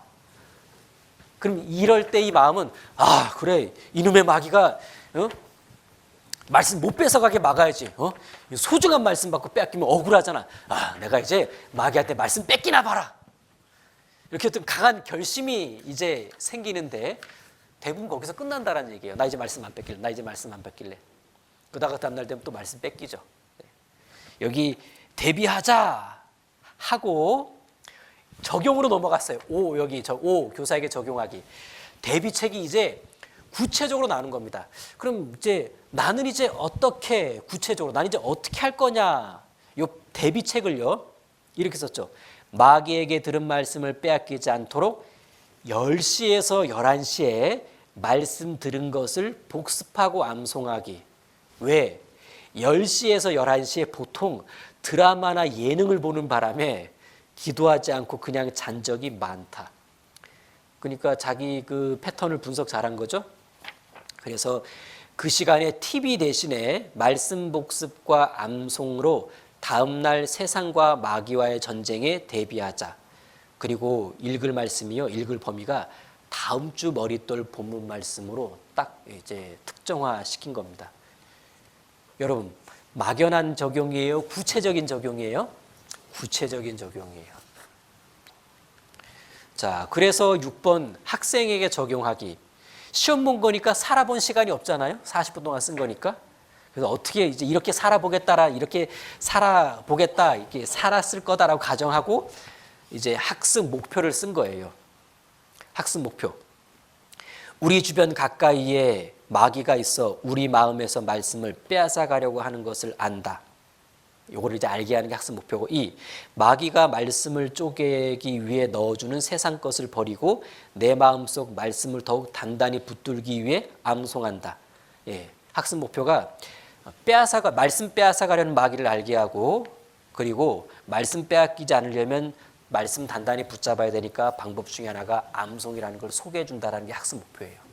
그럼 이럴 때 이 마음은 아, 그래, 이놈의 마귀가 말씀 못 뺏어가게 막아야지. 소중한 말씀 받고 뺏기면 억울하잖아. 아, 내가 이제 마귀한테 말씀 뺏기나 봐라. 이렇게 어떤 강한 결심이 이제 생기는데 대부분 거기서 끝난다라는 얘기예요. 나 이제 말씀 안 뺏길래. 나 이제 말씀 안 뺏길래. 그러다가 다음날 되면 또 말씀 뺏기죠. 여기 대비하자 하고 적용으로 넘어갔어요. 여기 교사에게 적용하기. 대비책이 이제 구체적으로 나오는 겁니다. 그럼 이제 나는 이제 어떻게 구체적으로 나는 이제 어떻게 할 거냐? 요 대비책을요. 이렇게 썼죠. 마귀에게 들은 말씀을 빼앗기지 않도록 10시에서 11시에 말씀 들은 것을 복습하고 암송하기. 왜? 10시에서 11시에 보통 드라마나 예능을 보는 바람에 기도하지 않고 그냥 잔 적이 많다. 그러니까 자기 그 패턴을 분석 잘한 거죠. 그래서 그 시간에 TV 대신에 말씀 복습과 암송으로 다음날 세상과 마귀와의 전쟁에 대비하자. 그리고 읽을 말씀이요, 읽을 범위가 다음 주 머릿돌 본문 말씀으로 딱 이제 특정화 시킨 겁니다. 여러분, 막연한 적용이에요? 구체적인 적용이에요? 구체적인 적용이에요. 자, 그래서 6번 학생에게 적용하기. 시험 본 거니까 살아본 시간이 없잖아요. 40분 동안 쓴 거니까. 그래서 어떻게 이제 이렇게 살아보겠다, 이렇게 살았을 거다라고 가정하고 이제 학습 목표를 쓴 거예요. 학습 목표. 우리 주변 가까이에 마귀가 있어 우리 마음에서 말씀을 빼앗아 가려고 하는 것을 안다. 요거를 이제 알게 하는 게 학습 목표고, 마귀가 말씀을 쪼개기 위해 넣어주는 세상 것을 버리고 내 마음속 말씀을 더욱 단단히 붙들기 위해 암송한다. 학습 목표가 말씀 빼앗아 가려는 마귀를 알게 하고, 그리고 말씀 빼앗기지 않으려면 말씀 단단히 붙잡아야 되니까 방법 중에 하나가 암송이라는 걸 소개해 준다는 게 학습 목표예요.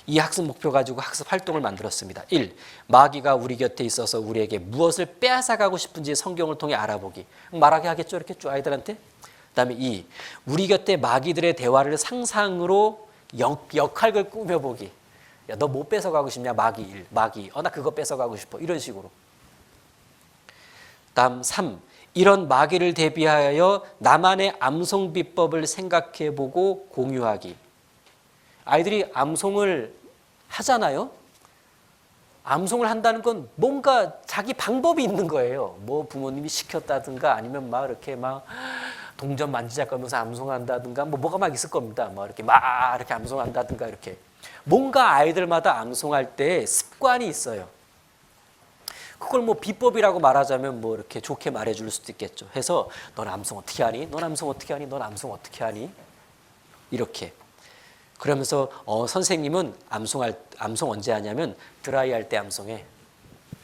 이 학습 목표 가지고 학습 활동을 만들었습니다. 1. 마귀가 우리 곁에 있어서 우리에게 무엇을 빼앗아가고 싶은지 성경을 통해 알아보기. 말하게 하겠죠, 이렇게 쭉 아이들한테. 그 다음에 2. 우리 곁에 마귀들의 대화를 상상으로 역할을 꾸며보기. 야, 너 뭐 뺏어가고 싶냐? 마귀. 나 그거 뺏어가고 싶어. 이런 식으로. 다음 3. 이런 마귀를 대비하여 나만의 암송 비법을 생각해보고 공유하기. 아이들이 암송을 하잖아요. 암송을 한다는 건 뭔가 자기 방법이 있는 거예요. 뭐 부모님이 시켰다든가 아니면 막 이렇게 막 동전 만지작하면서 암송한다든가 뭐가 막 있을 겁니다. 막 이렇게 암송한다든가 이렇게. 뭔가 아이들마다 암송할 때 습관이 있어요. 그걸 뭐 비법이라고 말하자면 뭐 이렇게 좋게 말해줄 수도 있겠죠. 해서 넌 암송 어떻게 하니? 넌 암송 어떻게 하니? 넌 암송 어떻게 하니? 이렇게. 그러면서 선생님은 암송 언제 하냐면 드라이할 때 암송해.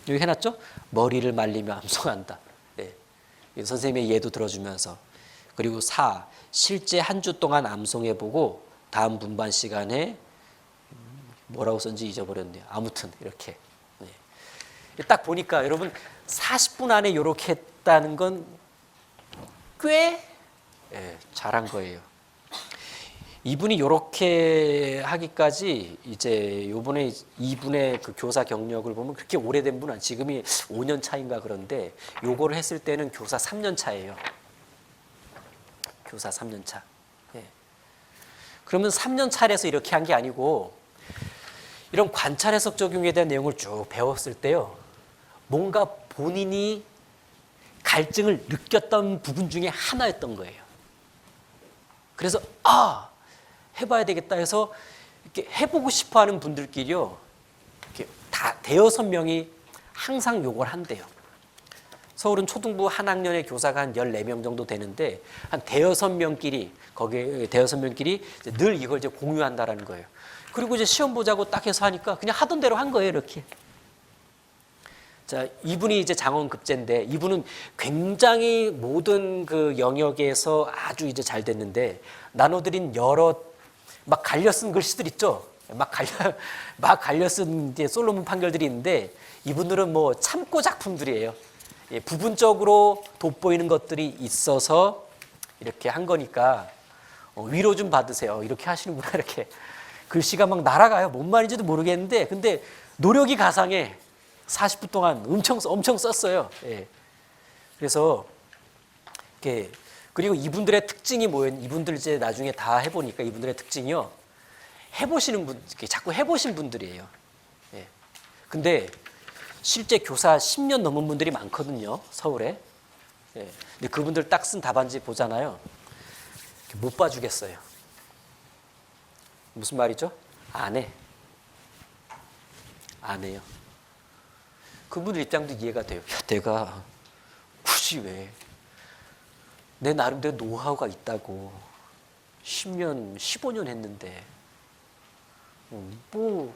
여기 해놨죠? 머리를 말리며 암송한다. 네. 선생님의 예도 들어주면서. 그리고 4. 실제 한 주 동안 암송해보고 다음 분반 시간에 뭐라고 썼는지 잊어버렸네요. 아무튼 이렇게. 네. 딱 보니까 여러분 40분 안에 이렇게 했다는 건 꽤 잘한 거예요. 이분이 이렇게 하기까지 이제 요번에 이분의 그 교사 경력을 보면 그렇게 오래된 분은 지금이 5년 차인가 그런데 요거를 했을 때는 교사 3년 차예요. 교사 3년 차. 그러면 3년 차에서 이렇게 한 게 아니고 이런 관찰 해석 적용에 대한 내용을 쭉 배웠을 때요. 뭔가 본인이 갈증을 느꼈던 부분 중에 하나였던 거예요. 그래서 해봐야 되겠다 해서 이렇게 해보고 싶어하는 분들끼리요, 이렇게 다 대여섯 명이 항상 요걸 한대요. 서울은 초등부 한 학년의 교사가 한 14명 정도 되는데 한 대여섯 명끼리 늘 이걸 이제 공유한다라는 거예요. 그리고 이제 시험 보자고 딱 해서 하니까 그냥 하던 대로 한 거예요, 이렇게. 자, 이분이 이제 장원급제인데 이분은 굉장히 모든 그 영역에서 아주 이제 잘 됐는데 나눠드린 여러 막 갈려 쓴 글씨들 있죠. 막 갈려 쓴 이제 솔로몬 판결들이 있는데 이분들은 뭐 참고 작품들이에요. 부분적으로 돋보이는 것들이 있어서 이렇게 한 거니까 위로 좀 받으세요. 이렇게 하시는구나, 이렇게. 글씨가 막 날아가요. 뭔 말인지도 모르겠는데 근데 노력이 가상해. 40분 동안 엄청 썼어요. 그래서 이렇게 그리고 이분들의 특징이 뭐예요? 이분들 이제 나중에 다 해보니까 이분들의 특징이요. 해보시는 분, 자꾸 해보신 분들이에요. 예. 근데 실제 교사 10년 넘은 분들이 많거든요. 서울에. 예. 근데 그분들 딱 쓴 답안지 보잖아요. 못 봐주겠어요. 무슨 말이죠? 안 해. 안 해요. 그분들 입장도 이해가 돼요. 야, 내가 굳이 왜? 내 나름대로 노하우가 있다고 10년, 15년 했는데 뭐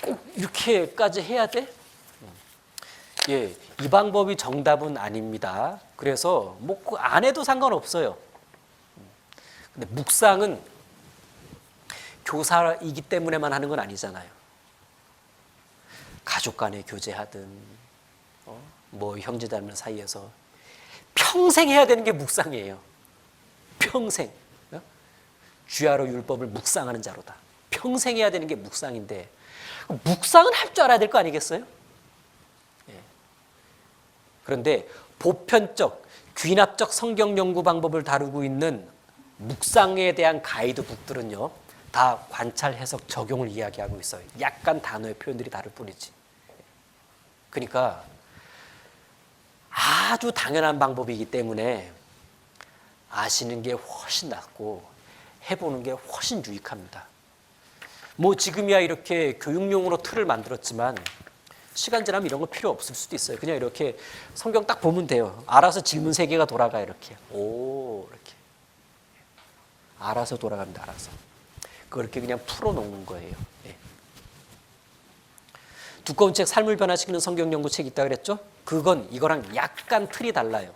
꼭 이렇게까지 해야 돼? 예, 이 방법이 정답은 아닙니다. 그래서 뭐 안 해도 상관없어요. 근데 묵상은 교사이기 때문에만 하는 건 아니잖아요. 가족 간에 교제하든 뭐 형제자매 사이에서 평생 해야 되는 게 묵상이에요. 평생. 주야로 율법을 묵상하는 자로다. 평생 해야 되는 게 묵상인데 묵상은 할 줄 알아야 될 거 아니겠어요? 예. 그런데 보편적, 귀납적 성경 연구 방법을 다루고 있는 묵상에 대한 가이드북들은요. 다 관찰, 해석, 적용을 이야기하고 있어요. 약간 단어의 표현들이 다를 뿐이지. 그러니까 아주 당연한 방법이기 때문에 아시는 게 훨씬 낫고 해보는 게 훨씬 유익합니다. 뭐 지금이야 이렇게 교육용으로 틀을 만들었지만 시간 지나면 이런 거 필요 없을 수도 있어요. 그냥 이렇게 성경 딱 보면 돼요. 알아서 질문 3개가 돌아가 이렇게. 오, 이렇게. 알아서 돌아갑니다. 알아서. 그렇게 그냥 풀어놓는 거예요. 예. 두꺼운 책 삶을 변화시키는 성경 연구 책이 있다 그랬죠? 그건 이거랑 약간 틀이 달라요.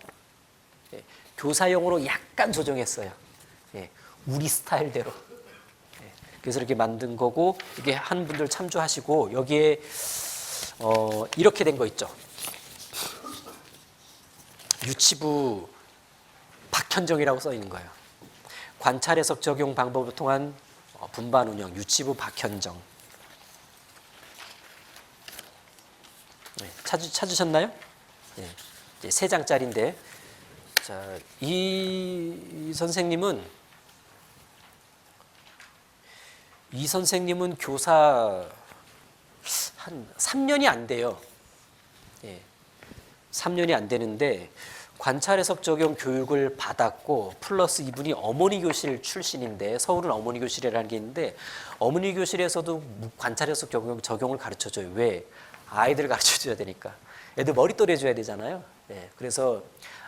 예. 교사용으로 약간 조정했어요. 예. 우리 스타일대로. 예. 그래서 이렇게 만든 거고 이게 한 분들 참조하시고 여기에 이렇게 된 거 있죠. 유치부 박현정이라고 써 있는 거예요. 관찰 해석 적용 방법을 통한 분반 운영 유치부 박현정. 네, 찾으셨나요? 네, 이제 3장짜리인데, 자, 이 선생님은 교사 한 3년이 안 돼요. 예, 3년이 안 되는데 관찰 해석 적용 교육을 받았고 플러스 이분이 어머니 교실 출신인데 서울은 어머니 교실이라는 게 있는데 어머니 교실에서도 관찰 해석 적용을 가르쳐줘요. 왜? 아이들 가르쳐줘야 되니까. 애들 머릿돌 해줘야 되잖아요. 예, 그래서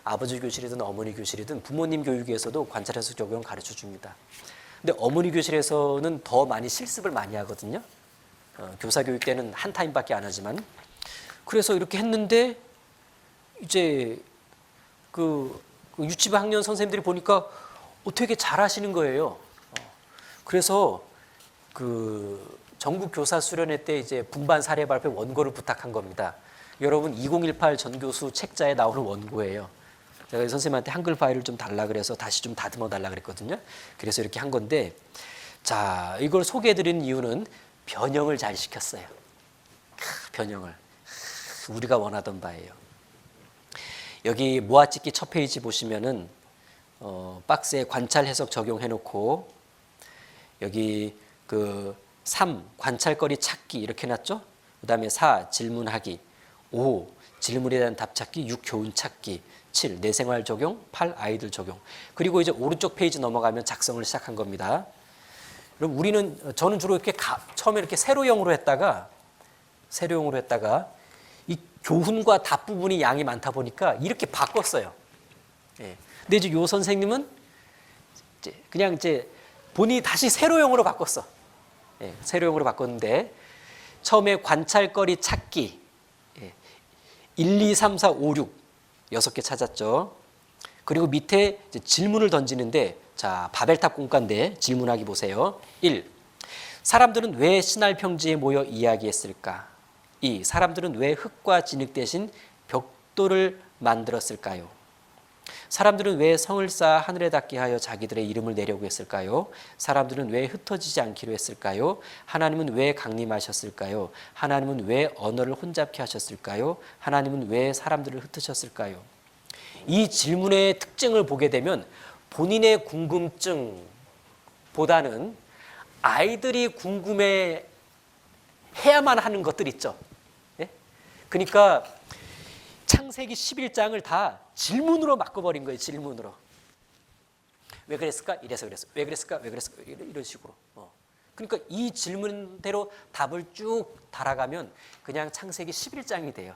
아버지 교실이든 어머니 교실이든 부모님 교육에서도 관찰 해석 적용을 가르쳐줍니다. 근데 어머니 교실에서는 더 많이 실습을 많이 하거든요. 교사 교육 때는 한 타임밖에 안 하지만 그래서 이렇게 했는데 이제 그 유치부 학년 선생님들이 보니까 되게 잘하시는 거예요. 그래서 그 전국 교사 수련회 때 이제 분반 사례 발표 원고를 부탁한 겁니다. 여러분 2018 전교수 책자에 나오는 원고예요. 제가 선생님한테 한글 파일을 좀 달라 그래서 다시 좀 다듬어 달라 그랬거든요. 그래서 이렇게 한 건데, 자 이걸 소개해드리는 이유는 변형을 잘 시켰어요. 변형을 우리가 원하던 바예요. 여기 모아찍기 첫 페이지 보시면은 박스에 관찰 해석 적용해놓고 여기 그 3 관찰거리 찾기 이렇게 해놨죠. 그 다음에 4 질문하기, 5 질문에 대한 답 찾기, 6 교훈 찾기, 7 내 생활 적용, 8 아이들 적용. 그리고 이제 오른쪽 페이지 넘어가면 작성을 시작한 겁니다. 그럼 저는 주로 이렇게 처음에 이렇게 세로형으로 했다가 이 교훈과 답 부분이 양이 많다 보니까 이렇게 바꿨어요. 예. 근데 이제 요 선생님은 그냥 이제 본인이 다시 세로형으로 바꿨어. 예. 세로형으로 바꿨는데 처음에 관찰거리 찾기 1, 2, 3, 4, 5, 6 6개 찾았죠. 그리고 밑에 이제 질문을 던지는데 자 바벨탑 공과인데 질문하기 보세요. 1. 사람들은 왜 신할 평지에 모여 이야기했을까? 2. 사람들은 왜 흙과 진흙 대신 벽돌을 만들었을까요? 사람들은 왜 성을 쌓아 하늘에 닿게 하여 자기들의 이름을 내려고 했을까요? 사람들은 왜 흩어지지 않기로 했을까요? 하나님은 왜 강림하셨을까요? 하나님은 왜 언어를 혼잡케 하셨을까요? 하나님은 왜 사람들을 흩으셨을까요? 이 질문의 특징을 보게 되면 본인의 궁금증보다는 아이들이 궁금해 해야만 하는 것들 있죠. 예? 그러니까 창세기 11장을 다 질문으로 바꿔버린 거예요. 질문으로. 왜 그랬을까? 이래서 그랬어. 왜 그랬을까? 왜 그랬을까? 이런 식으로. 그러니까 이 질문대로 답을 쭉 달아가면 그냥 창세기 11장이 돼요.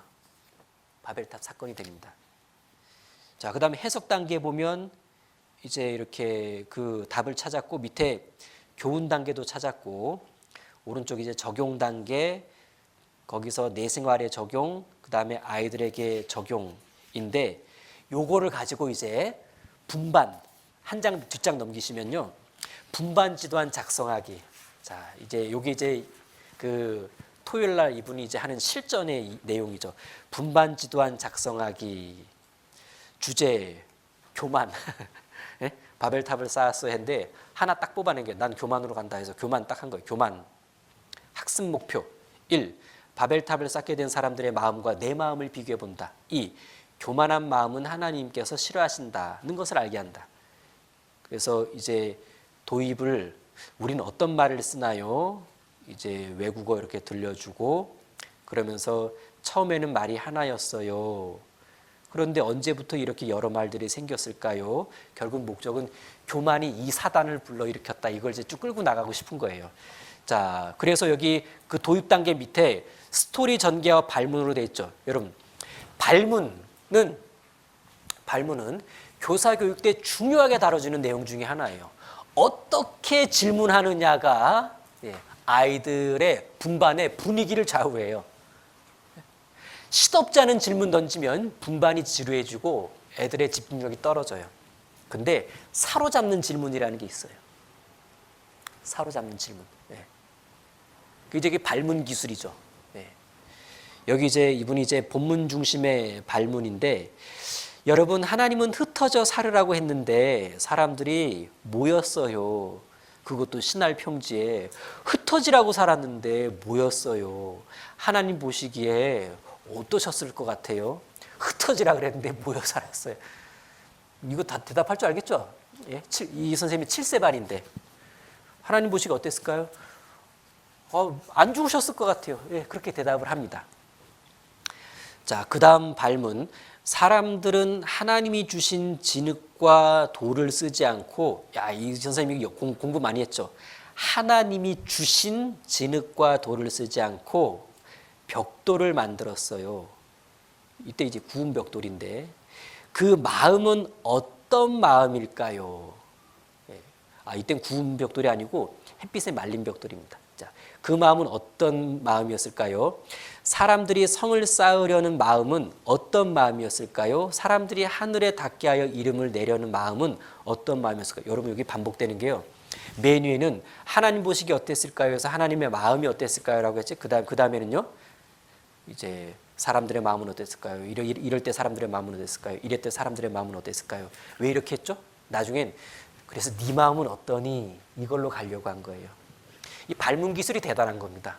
바벨탑 사건이 됩니다. 자, 그 다음에 해석 단계에 보면 이제 이렇게 그 답을 찾았고 밑에 교훈 단계도 찾았고 오른쪽 이제 적용 단계 거기서 내 생활에 적용 그 다음에 아이들에게 적용인데 요거를 가지고 이제 분반 한 장 뒷장 넘기시면요 분반 지도안 작성하기. 자 이제 요게 이제 그 토요일 날 이분이 이제 하는 실전의 내용이죠. 분반 지도안 작성하기. 주제 교만. 예? 바벨탑을 쌓았어 했는데 하나 딱 뽑아낸 게 난 교만으로 간다 해서 교만 딱 한 거예요. 교만. 학습 목표 1. 바벨탑을 쌓게 된 사람들의 마음과 내 마음을 비교해 본다. 2. 교만한 마음은 하나님께서 싫어하신다는 것을 알게 한다. 그래서 이제 도입을 우리는 어떤 말을 쓰나요? 이제 외국어 이렇게 들려주고 그러면서 처음에는 말이 하나였어요. 그런데 언제부터 이렇게 여러 말들이 생겼을까요? 결국 목적은 교만이 이 사단을 불러일으켰다. 이걸 이제 쭉 끌고 나가고 싶은 거예요. 자, 그래서 여기 그 도입 단계 밑에 스토리 전개와 발문으로 되어 있죠. 여러분, 발문은 교사 교육 때 중요하게 다뤄지는 내용 중에 하나예요. 어떻게 질문하느냐가 아이들의 분반의 분위기를 좌우해요. 시덥지 않은 질문 던지면 분반이 지루해지고 애들의 집중력이 떨어져요. 근데 사로잡는 질문이라는 게 있어요. 사로잡는 질문. 그게 이제 발문 기술이죠. 여기 이제 이분이 이제 본문 중심의 발문인데 여러분 하나님은 흩어져 살으라고 했는데 사람들이 모였어요. 그것도 신할 평지에 흩어지라고 살았는데 모였어요. 하나님 보시기에 어떠셨을 것 같아요? 흩어지라 그랬는데 모여 살았어요. 이거 다 대답할 줄 알겠죠? 예? 이 선생님이 7세반인데 하나님 보시기에 어땠을까요? 안 죽으셨을 것 같아요. 예, 그렇게 대답을 합니다. 자, 그 다음 발문. 사람들은 하나님이 주신 진흙과 돌을 쓰지 않고, 이 선생님이 공부 많이 했죠. 하나님이 주신 진흙과 돌을 쓰지 않고 벽돌을 만들었어요. 이때 이제 구운 벽돌인데 그 마음은 어떤 마음일까요? 이땐 구운 벽돌이 아니고 햇빛에 말린 벽돌입니다. 자, 그 마음은 어떤 마음이었을까요? 사람들이 성을 쌓으려는 마음은 어떤 마음이었을까요? 사람들이 하늘에 닿게 하여 이름을 내려는 마음은 어떤 마음이었을까요? 여러분 여기 반복되는 게요. 맨 위에는 하나님 보시기 어땠을까요? 그래서 하나님의 마음이 어땠을까요? 라고 했지. 그 다음에는요. 이제 사람들의 마음은 어땠을까요? 이럴 때 사람들의 마음은 어땠을까요? 이럴 때 사람들의 마음은 어땠을까요? 왜 이렇게 했죠? 나중엔 그래서 네 마음은 어떠니? 이걸로 가려고 한 거예요. 이 발문 기술이 대단한 겁니다.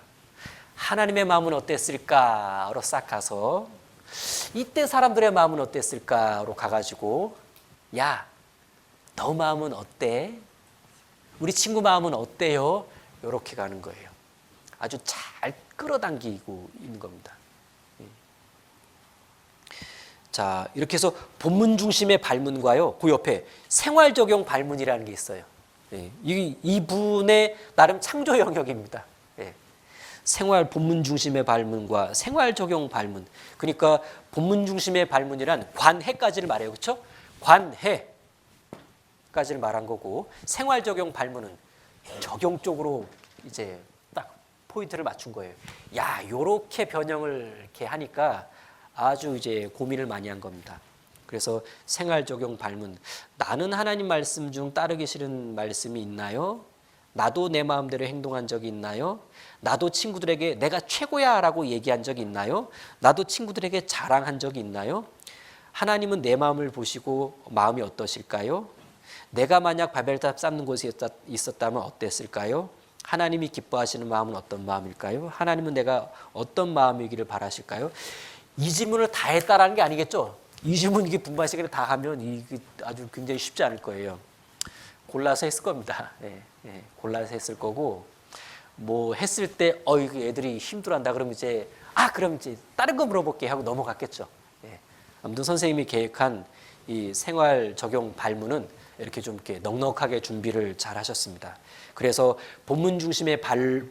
하나님의 마음은 어땠을까로 싹 가서 이때 사람들의 마음은 어땠을까로 가가지고 야, 너 마음은 어때? 우리 친구 마음은 어때요? 이렇게 가는 거예요. 아주 잘 끌어당기고 있는 겁니다. 자, 이렇게 해서 본문 중심의 발문과요, 그 옆에 생활 적용 발문이라는 게 있어요. 이분의 나름 창조 영역입니다. 생활 본문 중심의 발문과 생활 적용 발문. 그러니까 본문 중심의 발문이란 관해까지를 말해요, 그렇죠? 관해까지를 말한 거고 생활 적용 발문은 적용 쪽으로 이제 딱 포인트를 맞춘 거예요. 야, 요렇게 변형을 이렇게 하니까 아주 이제 고민을 많이 한 겁니다. 그래서 생활 적용 발문. 나는 하나님 말씀 중 따르기 싫은 말씀이 있나요? 나도 내 마음대로 행동한 적이 있나요? 나도 친구들에게 내가 최고야 라고 얘기한 적이 있나요? 나도 친구들에게 자랑한 적이 있나요? 하나님은 내 마음을 보시고 마음이 어떠실까요? 내가 만약 바벨탑 쌓는 곳에 있었다면 어땠을까요? 하나님이 기뻐하시는 마음은 어떤 마음일까요? 하나님은 내가 어떤 마음이기를 바라실까요? 이 질문을 다 했다라는 게 아니겠죠? 20분 분반 시간에 다 하면 이게 아주 굉장히 쉽지 않을 거예요. 골라서 했을 겁니다. 골라서 했을 거고, 뭐 했을 때 이거 애들이 힘들어한다 그러면 이제 그럼 이제 다른 거 물어볼게 하고 넘어갔겠죠. 아무튼 선생님이 계획한 이 생활 적용 발문은 이렇게 좀 이렇게 넉넉하게 준비를 잘 하셨습니다. 그래서 본문 중심의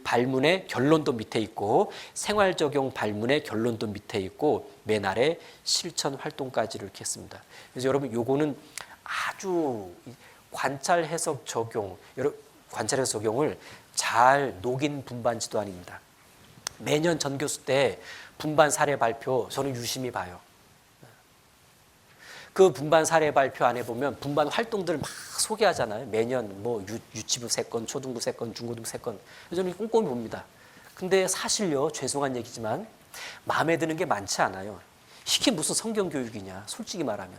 발문의 결론도 밑에 있고 생활 적용 발문의 결론도 밑에 있고 맨 아래 실천 활동까지를 이렇게 했습니다. 그래서 여러분 요거는 아주 관찰 해석 적용, 관찰 해석 적용을 잘 녹인 분반 지도안입니다. 매년 전교수 때 분반 사례 발표 저는 유심히 봐요. 그 분반 사례 발표 안에 보면 분반 활동들을 막 소개하잖아요. 매년 뭐 유치부 3건, 초등부 3건, 중고등부 3건. 저는 꼼꼼히 봅니다. 근데 사실요, 죄송한 얘기지만 마음에 드는 게 많지 않아요. 이게 무슨 성경 교육이냐, 솔직히 말하면.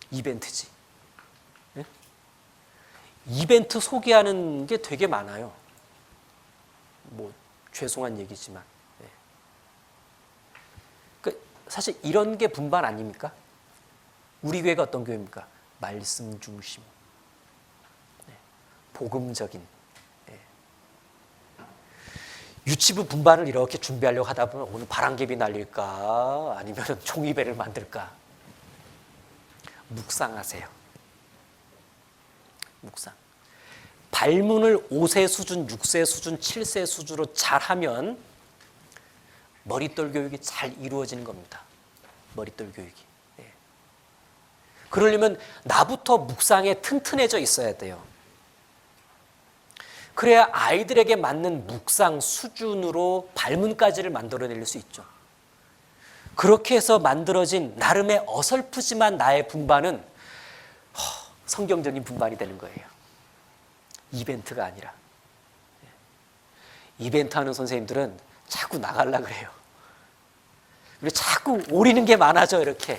이벤트지. 네? 이벤트 소개하는 게 되게 많아요. 뭐 죄송한 얘기지만. 네. 사실 이런 게 분반 아닙니까? 우리 교회가 어떤 교회입니까? 말씀 중심, 복음적인. 유치부 분반을 이렇게 준비하려고 하다 보면 오늘 바람개비 날릴까 아니면 종이배를 만들까. 묵상하세요. 묵상. 발문을 5세 수준, 6세 수준, 7세 수준으로 잘하면 머릿돌 교육이 잘 이루어지는 겁니다. 머릿돌 교육이. 그러려면 나부터 묵상에 튼튼해져 있어야 돼요. 그래야 아이들에게 맞는 묵상 수준으로 발문까지를 만들어낼 수 있죠. 그렇게 해서 만들어진 나름의 어설프지만 나의 분반은 성경적인 분반이 되는 거예요. 이벤트가 아니라. 이벤트 하는 선생님들은 자꾸 나가려고 그래요. 그리고 자꾸 오리는 게 많아져. 이렇게.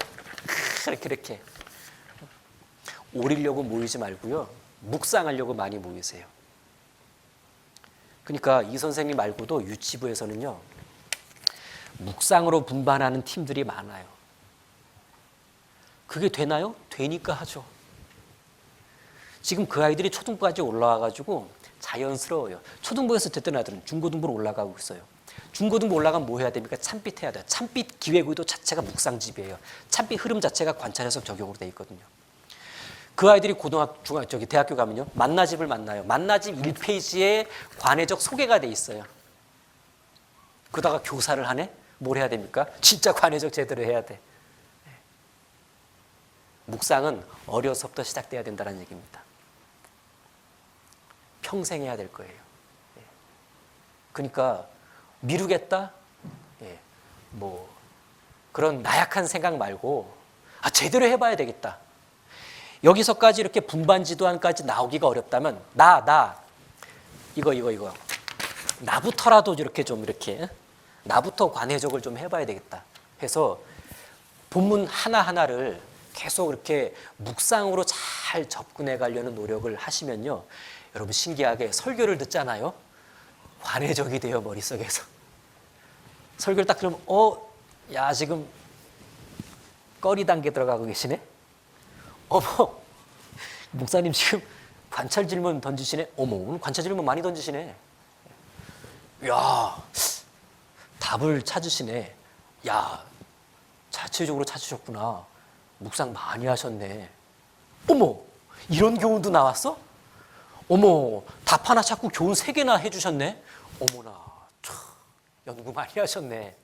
오리려고 모이지 말고요. 묵상하려고 많이 모이세요. 그러니까 이 선생님 말고도 유치부에서는요. 묵상으로 분반하는 팀들이 많아요. 그게 되나요? 되니까 하죠. 지금 그 아이들이 초등부까지 올라와가지고 자연스러워요. 초등부에서 됐던 아들은 중고등부로 올라가고 있어요. 중고등부 올라가면 뭐 해야 됩니까? 참빛 해야 돼요. 참빛 기획의도 자체가 묵상집이에요. 참빛 흐름 자체가 관찰해석 적용으로 되어 있거든요. 그 아이들이 대학교 가면요. 만나집을 만나요. 만나집 1페이지에 관해적 소개가 돼 있어요. 그러다가 교사를 하네? 뭘 해야 됩니까? 진짜 관해적 제대로 해야 돼. 묵상은 어려서부터 시작돼야 된다는 얘기입니다. 평생 해야 될 거예요. 그러니까 미루겠다? 뭐 그런 나약한 생각 말고 제대로 해봐야 되겠다. 여기서까지 이렇게 분반 지도안까지 나오기가 어렵다면 이거 나부터라도 이렇게 나부터 관해적을 좀 해봐야 되겠다 해서 본문 하나하나를 계속 이렇게 묵상으로 잘 접근해 가려는 노력을 하시면요. 여러분 신기하게 설교를 듣잖아요. 관해적이 돼요. 머릿속에서. 설교를 딱 들으면 야 지금 꺼리 단계 들어가고 계시네. 어머, 목사님 지금 관찰 질문 던지시네. 어머, 오늘 관찰 질문 많이 던지시네. 야, 답을 찾으시네. 야, 자체적으로 찾으셨구나. 묵상 많이 하셨네. 어머, 이런 교훈도 나왔어? 어머, 답 하나 찾고 교훈 3개나 해주셨네. 어머나, 연구 많이 하셨네.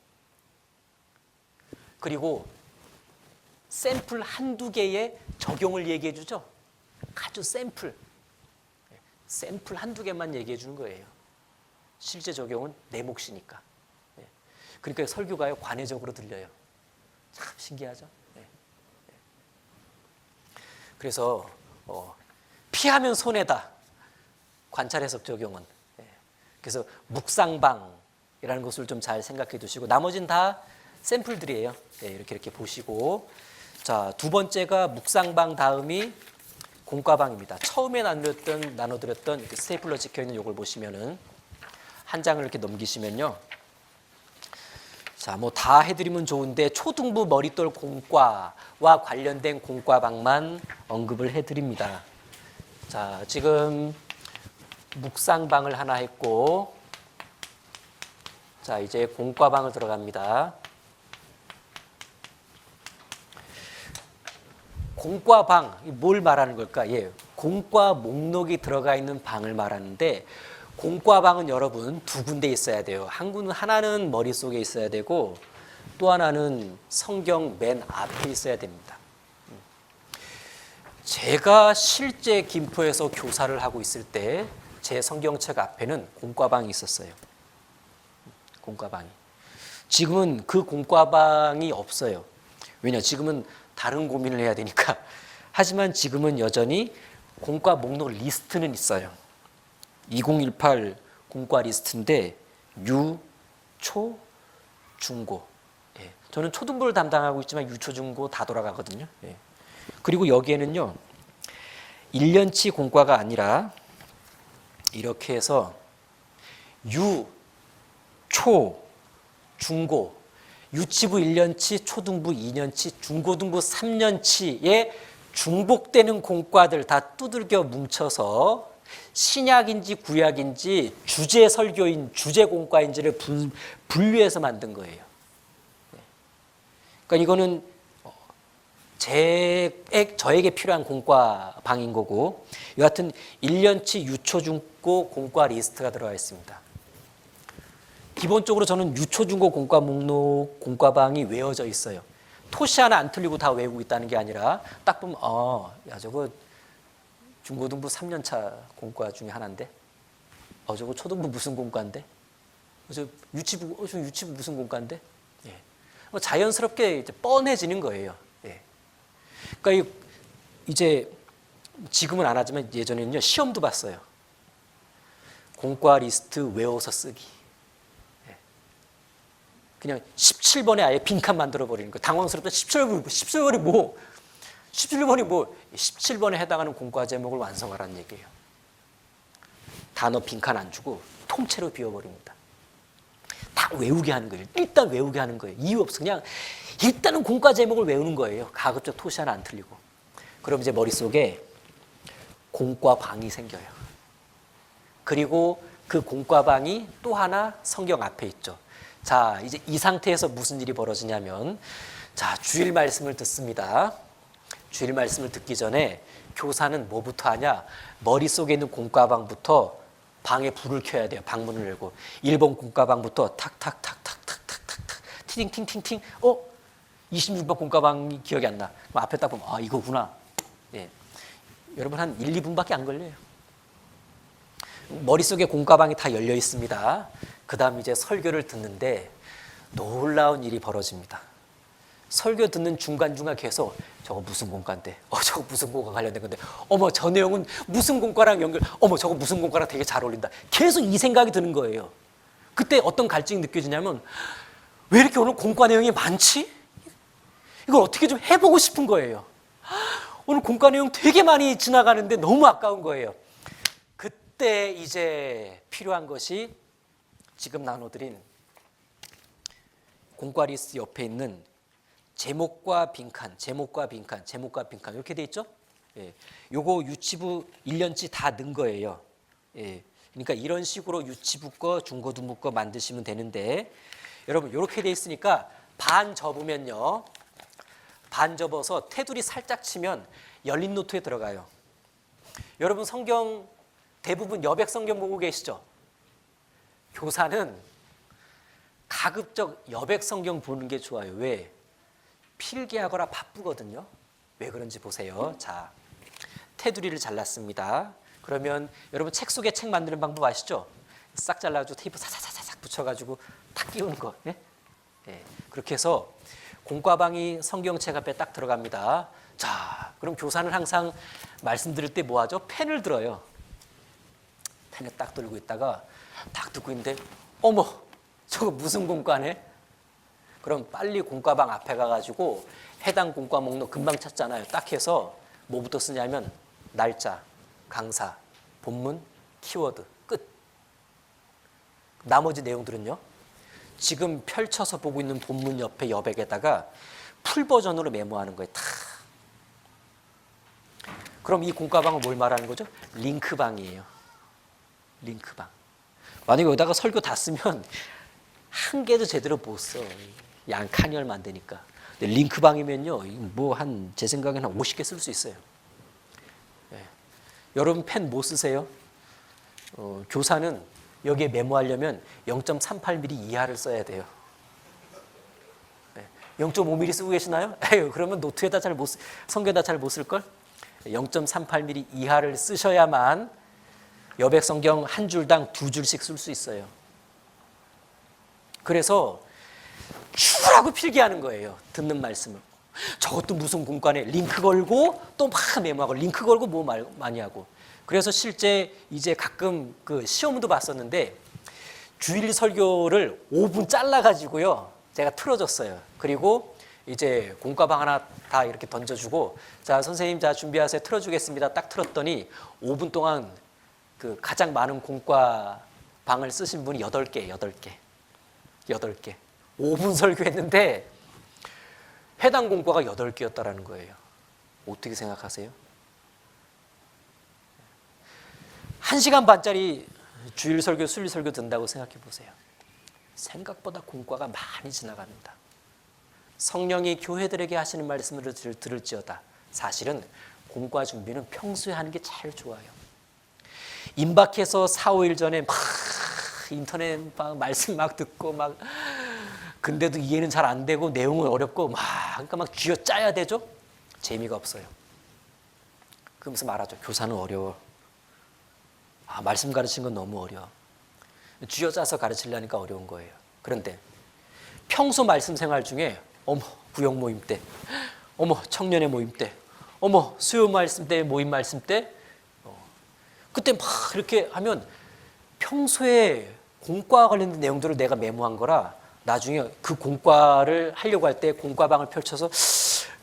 그리고 샘플 1-2개의 적용을 얘기해 주죠. 아주 샘플 1-2개만 얘기해 주는 거예요. 실제 적용은 내 몫이니까. 그러니까 설교가요 관해적으로 들려요. 참 신기하죠. 그래서 피하면 손해다. 관찰 해석 적용은. 그래서 묵상방이라는 것을 좀 잘 생각해 두시고 나머지는 다 샘플들이에요. 이렇게 보시고 자, 2번째가 묵상방 다음이 공과방입니다. 처음에 나눠드렸던 이렇게 스테이플러 찍혀 있는 이걸 보시면은 한 장을 이렇게 넘기시면요. 자, 뭐 다 해드리면 좋은데 초등부 머릿돌 공과와 관련된 공과방만 언급을 해드립니다. 자, 지금 묵상방을 하나 했고, 자, 이제 공과방을 들어갑니다. 공과방, 뭘 말하는 걸까? 예, 공과 목록이 들어가 있는 방을 말하는데, 공과방은 여러분 두 군데 있어야 돼요. 한 군은 하나는 머릿속에 있어야 되고 또 하나는 성경 맨 앞에 있어야 됩니다. 제가 실제 김포에서 교사를 하고 있을 때 제 성경책 앞에는 공과방이 있었어요. 공과방이. 지금은 그 공과방이 없어요. 왜냐? 지금은 다른 고민을 해야 되니까. 하지만 지금은 여전히 공과 목록 리스트는 있어요. 2018 공과 리스트인데 유, 초, 중고. 예. 저는 초등부를 담당하고 있지만 유초, 중고 다 돌아가거든요. 예. 그리고 여기에는요 1년치 공과가 아니라 이렇게 해서 유, 초, 중고, 유치부 1년치, 초등부 2년치, 중고등부 3년치에 중복되는 공과들 다 두들겨 뭉쳐서 신약인지 구약인지 주제 설교인 주제 공과인지를 분류해서 만든 거예요. 그러니까 이거는 저에게 필요한 공과방인 거고, 여하튼 1년치 유초중고 공과 리스트가 들어가 있습니다. 기본적으로 저는 유초중고 공과 목록 공과방이 외워져 있어요. 토시 하나 안 틀리고 다 외우고 있다는 게 아니라 딱 보면 야 저거 중고등부 3년차 공과 중에 하나인데, 저거 초등부 무슨 공과인데, 저 유치부 무슨 공과인데, 예. 자연스럽게 이제 뻔해지는 거예요. 예. 그러니까 이제 지금은 안 하지만 예전에는요 시험도 봤어요. 공과 리스트 외워서 쓰기. 예. 그냥 17번에 아예 빈칸 만들어 버리는 거. 당황스럽다. 17번이 뭐? 17번에 해당하는 공과 제목을 완성하라는 얘기예요. 단어 빈칸 안 주고 통째로 비워버립니다. 다 외우게 하는 거예요. 일단 외우게 하는 거예요. 이유 없어. 그냥 일단은 공과 제목을 외우는 거예요. 가급적 토시 하나 안 틀리고. 그럼 이제 머릿속에 공과방이 생겨요. 그리고 그 공과방이 또 하나 성경 앞에 있죠. 자, 이제 이 상태에서 무슨 일이 벌어지냐면, 자, 주일 말씀을 듣습니다. 주일 말씀을 듣기 전에 교사는 뭐부터 하냐? 머릿속에 있는 공과방부터 방에 불을 켜야 돼요. 방문을 열고 1번 공과방부터 탁탁탁탁탁탁탁 티팅팅팅팅 26번 공과방이 기억이 안 나. 그럼 앞에 딱 보면 이거구나. 예. 여러분 한 1, 2분밖에 안 걸려요. 머릿속에 공과방이 다 열려 있습니다. 그 다음 이제 설교를 듣는데 놀라운 일이 벌어집니다. 설교 듣는 중간중간 계속 저거 무슨 공과인데, 저거 무슨 공과 관련된 건데, 저 내용은 무슨 공과랑 연결, 저거 무슨 공과랑 되게 잘 어울린다. 계속 이 생각이 드는 거예요. 그때 어떤 갈증이 느껴지냐면, 왜 이렇게 오늘 공과 내용이 많지? 이걸 어떻게 좀 해보고 싶은 거예요. 오늘 공과 내용 되게 많이 지나가는데 너무 아까운 거예요. 그때 이제 필요한 것이 지금 나눠드린 공과 리스트 옆에 있는 제목과 빈칸 이렇게 돼 있죠? 예. 요거 유치부 1년치 다 넣은 거예요. 예. 그러니까 이런 식으로 유치부 거, 중고등부 거 만드시면 되는데, 여러분 이렇게 돼 있으니까 반 접으면요. 반 접어서 테두리 살짝 치면 열린 노트에 들어가요. 여러분 성경 대부분 여백 성경 보고 계시죠? 교사는 가급적 여백 성경 보는 게 좋아요. 왜? 필기하거나 바쁘거든요. 왜 그런지 보세요. 자, 테두리를 잘랐습니다. 그러면 여러분 책 속에 책 만드는 방법 아시죠? 싹 잘라가지고 테이프 사사사삭 붙여가지고 탁 끼우는 거. 예? 예. 그렇게 해서 공과방이 성경책 앞에 딱 들어갑니다. 자, 그럼 교사는 항상 말씀드릴 때 뭐 하죠? 펜을 들어요. 펜을 딱 들고 있다가 딱 듣고 있는데 저거 무슨 공과네? 그럼 빨리 공과방 앞에 가가지고 해당 공과 목록 금방 찾잖아요. 딱 해서 뭐부터 쓰냐면 날짜, 강사, 본문, 키워드, 끝. 나머지 내용들은요. 지금 펼쳐서 보고 있는 본문 옆에 여백에다가 풀 버전으로 메모하는 거예요. 다. 그럼 이 공과방은 뭘 말하는 거죠? 링크방이에요. 링크방. 만약에 여기다가 설교 다 쓰면 한 개도 제대로 못 써. 양칸이 안 되니까. 근데 링크방이면요, 뭐 제 생각에는 한 50개 쓸 수 있어요. 네. 여러분 펜 뭐 쓰세요? 교사는 여기에 메모하려면 0.38mm 이하를 써야 돼요. 0.5mm 쓰고 계시나요? 에휴, 그러면 노트에다 성경에다 잘 못 쓸걸? 0.38mm 이하를 쓰셔야만 여백 성경 한 줄당 2줄씩 쓸 수 있어요. 그래서 쭉 필기하는 거예요. 듣는 말씀을. 저것도 무슨 공간에 링크 걸고 또 막 메모하고 링크 걸고 뭐 많이 하고. 그래서 실제 이제 가끔 그 시험도 봤었는데 주일 설교를 5분 잘라가지고요. 제가 틀어줬어요. 그리고 이제 공과방 하나 다 이렇게 던져주고 자 선생님 자 준비하세요 틀어주겠습니다. 딱 틀었더니 5분 동안 그 가장 많은 공과방을 쓰신 분이 8개 5분 설교했는데 해당 공과가 8개였다라는 거예요. 어떻게 생각하세요? 1시간 반짜리 주일 설교, 수요일 설교 듣는다고 생각해 보세요. 생각보다 공과가 많이 지나갑니다. 성령이 교회들에게 하시는 말씀을 들을지어다. 사실은 공과 준비는 평소에 하는 게 제일 좋아요. 임박해서 4, 5일 전에 막 인터넷 막 말씀 막 듣고 막 근데도 이해는 잘 안 되고 내용은 어렵고 그러니까 막 쥐어짜야 되죠? 재미가 없어요. 그러면서 말하죠. 교사는 어려워. 말씀 가르치는 건 너무 어려워. 쥐어짜서 가르치려니까 어려운 거예요. 그런데 평소 말씀 생활 중에 구역 모임 때, 청년의 모임 때, 수요 말씀 때, 모임 말씀 때 그때 막 이렇게 하면 평소에 공과와 관련된 내용들을 내가 메모한 거라 나중에 그 공과를 하려고 할 때 공과방을 펼쳐서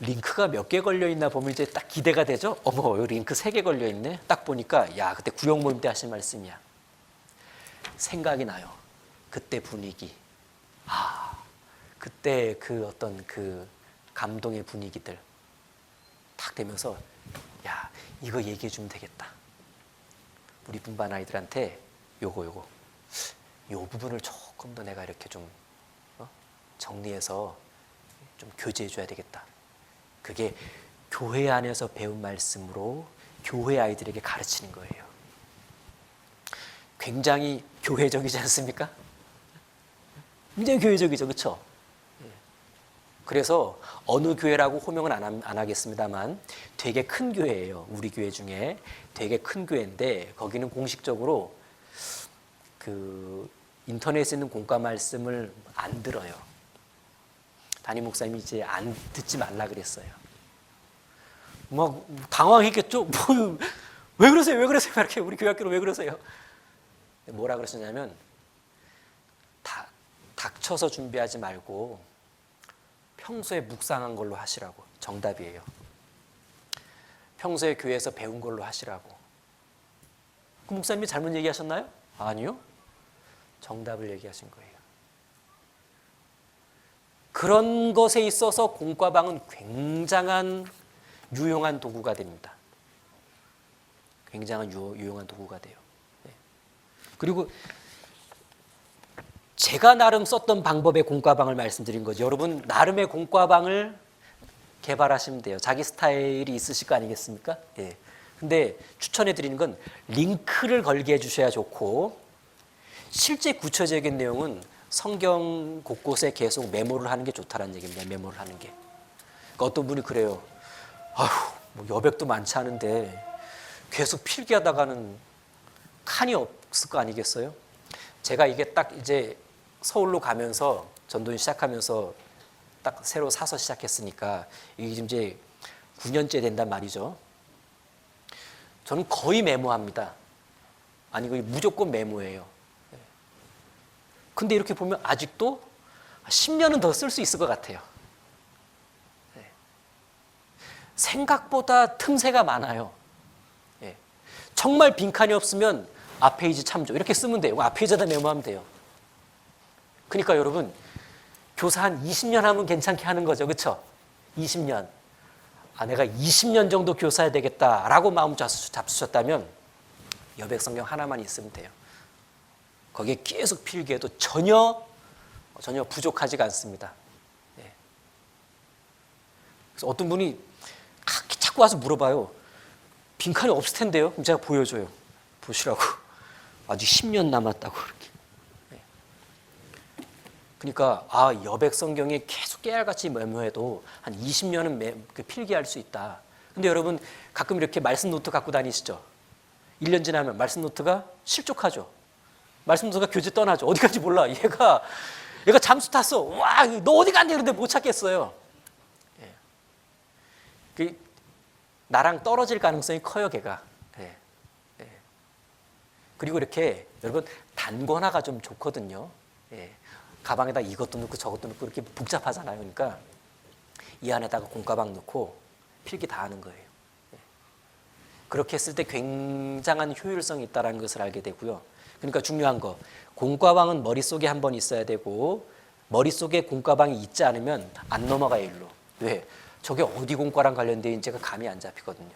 링크가 몇 개 걸려있나 보면 이제 딱 기대가 되죠. 여기 링크 3개 걸려있네. 딱 보니까 야 그때 구역 모임 때 하신 말씀이야. 생각이 나요. 그때 분위기. 그때 그 어떤 그 감동의 분위기들 딱 되면서 야 이거 얘기해 주면 되겠다. 우리 분반 아이들한테 요거 요 부분을 조금 더 내가 이렇게 좀 정리해서 좀 교제해 줘야 되겠다. 그게 교회 안에서 배운 말씀으로 교회 아이들에게 가르치는 거예요. 굉장히 교회적이지 않습니까? 굉장히 교회적이죠, 그렇죠? 그래서 어느 교회라고 호명은 안 하겠습니다만 되게 큰 교회예요. 우리 교회 중에 되게 큰 교회인데 거기는 공식적으로 그 인터넷에 있는 공과 말씀을 안 들어요. 담임 목사님이 이제 안 듣지 말라 그랬어요. 막 당황했겠죠. 왜 그러세요? 이렇게 우리 교회학교로 왜 그러세요? 뭐라 그러셨냐면 닥쳐서 준비하지 말고 평소에 묵상한 걸로 하시라고. 정답이에요. 평소에 교회에서 배운 걸로 하시라고. 그 목사님이 잘못 얘기하셨나요? 아니요. 정답을 얘기하신 거예요. 그런 것에 있어서 공과방은 굉장한 유용한 도구가 됩니다. 굉장한 유용한 도구가 돼요. 그리고 제가 나름 썼던 방법의 공과방을 말씀드린 거죠. 여러분 나름의 공과방을 개발하시면 돼요. 자기 스타일이 있으실 거 아니겠습니까? 예. 근데 추천해 드리는 건 링크를 걸게 해주셔야 좋고 실제 구체적인 내용은 성경 곳곳에 계속 메모를 하는 게 좋다는 얘기입니다. 메모를 하는 게. 그러니까 어떤 분이 그래요. 뭐 여백도 많지 않은데 계속 필기하다가는 칸이 없을 거 아니겠어요? 제가 이게 딱 이제 서울로 가면서 전도연 시작하면서 딱 새로 사서 시작했으니까 이게 지금 이제 9년째 된단 말이죠. 저는 거의 메모합니다. 아니 거의 무조건 메모예요. 근데 이렇게 보면 아직도 10년은 더 쓸 수 있을 것 같아요. 생각보다 틈새가 많아요. 정말 빈칸이 없으면 앞페이지 참조 이렇게 쓰면 돼요. 앞페이지에다 메모하면 돼요. 그러니까 여러분 교사 한 20년 하면 괜찮게 하는 거죠. 그렇죠? 20년. 아, 내가 20년 정도 교사해야 되겠다라고 마음 잡수셨다면 여백성경 하나만 있으면 돼요. 거기에 계속 필기해도 전혀 부족하지가 않습니다. 예. 그래서 어떤 분이 자꾸 와서 물어봐요. 빈칸이 없을 텐데요. 그럼 제가 보여줘요. 보시라고. 아직 10년 남았다고 그렇게. 예. 그러니까 여백 성경에 계속 깨알같이 메모해도 한 20년은 필기할 수 있다. 근데 여러분 가끔 이렇게 말씀 노트 갖고 다니시죠? 1년 지나면 말씀 노트가 실족하죠. 말씀 노트가 교재 떠나죠. 어디 간지 몰라. 얘가 잠수 탔어. 와, 너 어디 간대? 그런데 못 찾겠어요. 예. 나랑 떨어질 가능성이 커요, 걔가. 예. 예. 그리고 이렇게 여러분 단권화가 좀 좋거든요. 예. 가방에다 이것도 넣고 저것도 넣고 이렇게 복잡하잖아요. 그러니까 이 안에다가 공가방 넣고 필기 다 하는 거예요. 예. 그렇게 했을 때 굉장한 효율성이 있다는 것을 알게 되고요. 그러니까 중요한 거, 공가방은 머릿속에 한 번 있어야 되고 머릿속에 공가방이 있지 않으면 안 넘어가요, 일로. 왜? 저게 어디 공과랑 관련된지가 감이 안 잡히거든요.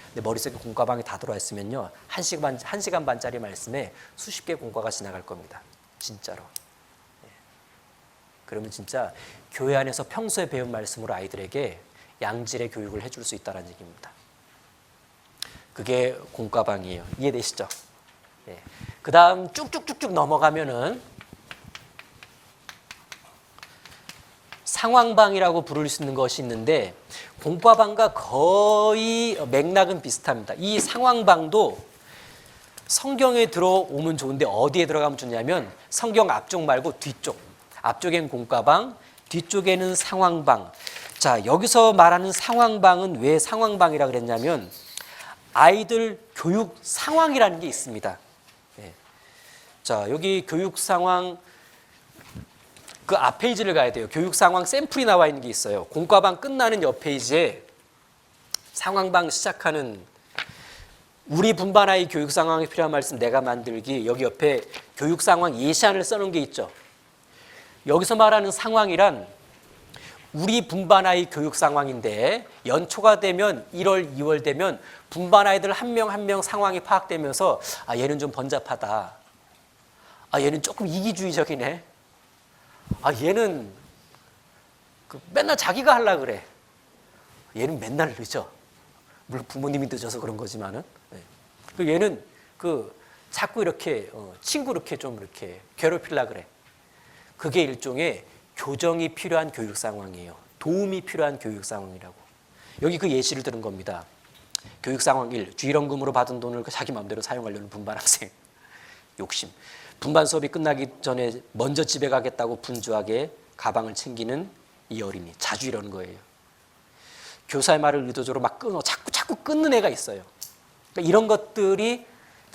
근데 머릿속에 공과방이 다 들어와 있으면요, 1시간 반짜리 말씀에 수십 개 공과가 지나갈 겁니다. 진짜로. 네. 그러면 진짜 교회 안에서 평소에 배운 말씀으로 아이들에게 양질의 교육을 해줄 수 있다는 얘기입니다. 그게 공과방이에요. 이해되시죠? 네. 그 다음 쭉쭉쭉쭉 넘어가면은 상황방이라고 부를 수 있는 것이 있는데 공과방과 거의 맥락은 비슷합니다. 이 상황방도 성경에 들어오면 좋은데 어디에 들어가면 좋냐면 성경 앞쪽 말고 뒤쪽. 앞쪽엔 공과방, 뒤쪽에는 상황방. 자, 여기서 말하는 상황방은 왜 상황방이라 그랬냐면 아이들 교육 상황이라는 게 있습니다. 네. 자, 여기 교육 상황 그 앞 페이지를 가야 돼요. 교육 상황 샘플이 나와 있는 게 있어요. 공과방 끝나는 옆 페이지에 상황방 시작하는 우리 분반 아이 교육 상황에 필요한 말씀 내가 만들기, 여기 옆에 교육 상황 예시안을 써놓은 게 있죠. 여기서 말하는 상황이란 우리 분반 아이 교육 상황인데 연초가 되면 1월, 2월 되면 분반 아이들 한 명 한 명 상황이 파악되면서 얘는 좀 번잡하다. 얘는 조금 이기주의적이네. 얘는 맨날 자기가 하려고 그래. 얘는 맨날 늦어. 물론 부모님이 늦어서 그런 거지만은. 네. 얘는 자꾸 이렇게 친구 이렇게 괴롭히려고 그래. 그게 일종의 교정이 필요한 교육 상황이에요. 도움이 필요한 교육 상황이라고. 여기 그 예시를 들은 겁니다. 교육 상황 1. 주일원금으로 받은 돈을 자기 마음대로 사용하려는 분반 학생. 욕심. 분반 수업이 끝나기 전에 먼저 집에 가겠다고 분주하게 가방을 챙기는 이 어린이. 자주 이러는 거예요. 교사의 말을 의도적으로 막 자꾸 끊는 애가 있어요. 그러니까 이런 것들이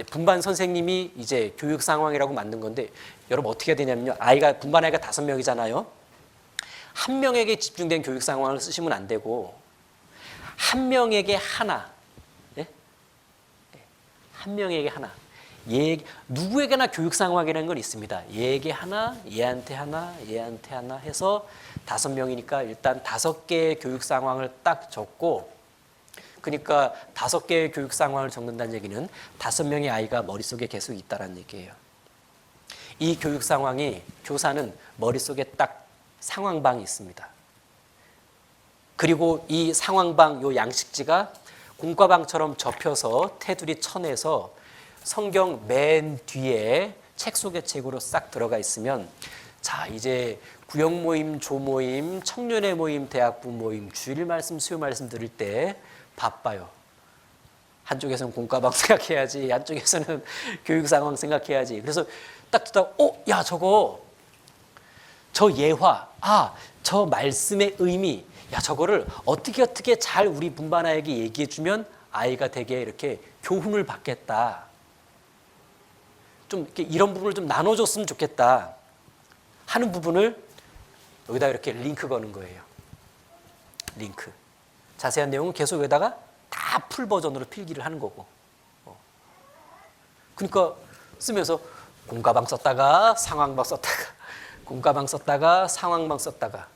분반 선생님이 이제 교육 상황이라고 만든 건데 여러분 어떻게 해야 되냐면요. 분반 아이가 5명이잖아요. 한 명에게 집중된 교육 상황을 쓰시면 안 되고 한 명에게 하나. 네? 한 명에게 하나. 누구에게나 교육 상황이라는 건 있습니다. 얘에게 하나, 얘한테 하나, 얘한테 하나 해서 5명이니까 일단 5개의 교육 상황을 딱 적고, 그러니까 5개의 교육 상황을 적는다는 얘기는 5명의 아이가 머릿속에 계속 있다는 얘기예요. 이 교육 상황이 교사는 머릿속에 딱 상황방이 있습니다. 그리고 이 상황방 요 양식지가 공과방처럼 접혀서 테두리 천에서 성경 맨 뒤에 책 속의 책으로 싹 들어가 있으면 자 이제 구역 모임, 조 모임, 청년회 모임, 대학부 모임, 주일 말씀, 수요 말씀 들을 때 바빠요. 한쪽에서는 공과방 생각해야지, 한쪽에서는 교육 상황 생각해야지. 그래서 딱 듣다가 야 저 예화, 저 말씀의 의미, 야 저거를 어떻게 잘 우리 분반 아이에게 얘기해 주면 아이가 되게 이렇게 교훈을 받겠다. 좀 이렇게 이런 부분을 좀 나눠줬으면 좋겠다 하는 부분을 여기다 이렇게 링크 거는 거예요. 링크. 자세한 내용은 계속 여기다가 다 풀 버전으로 필기를 하는 거고. 그러니까 쓰면서 공과방 썼다가 상황방 썼다가 공과방 썼다가 상황방 썼다가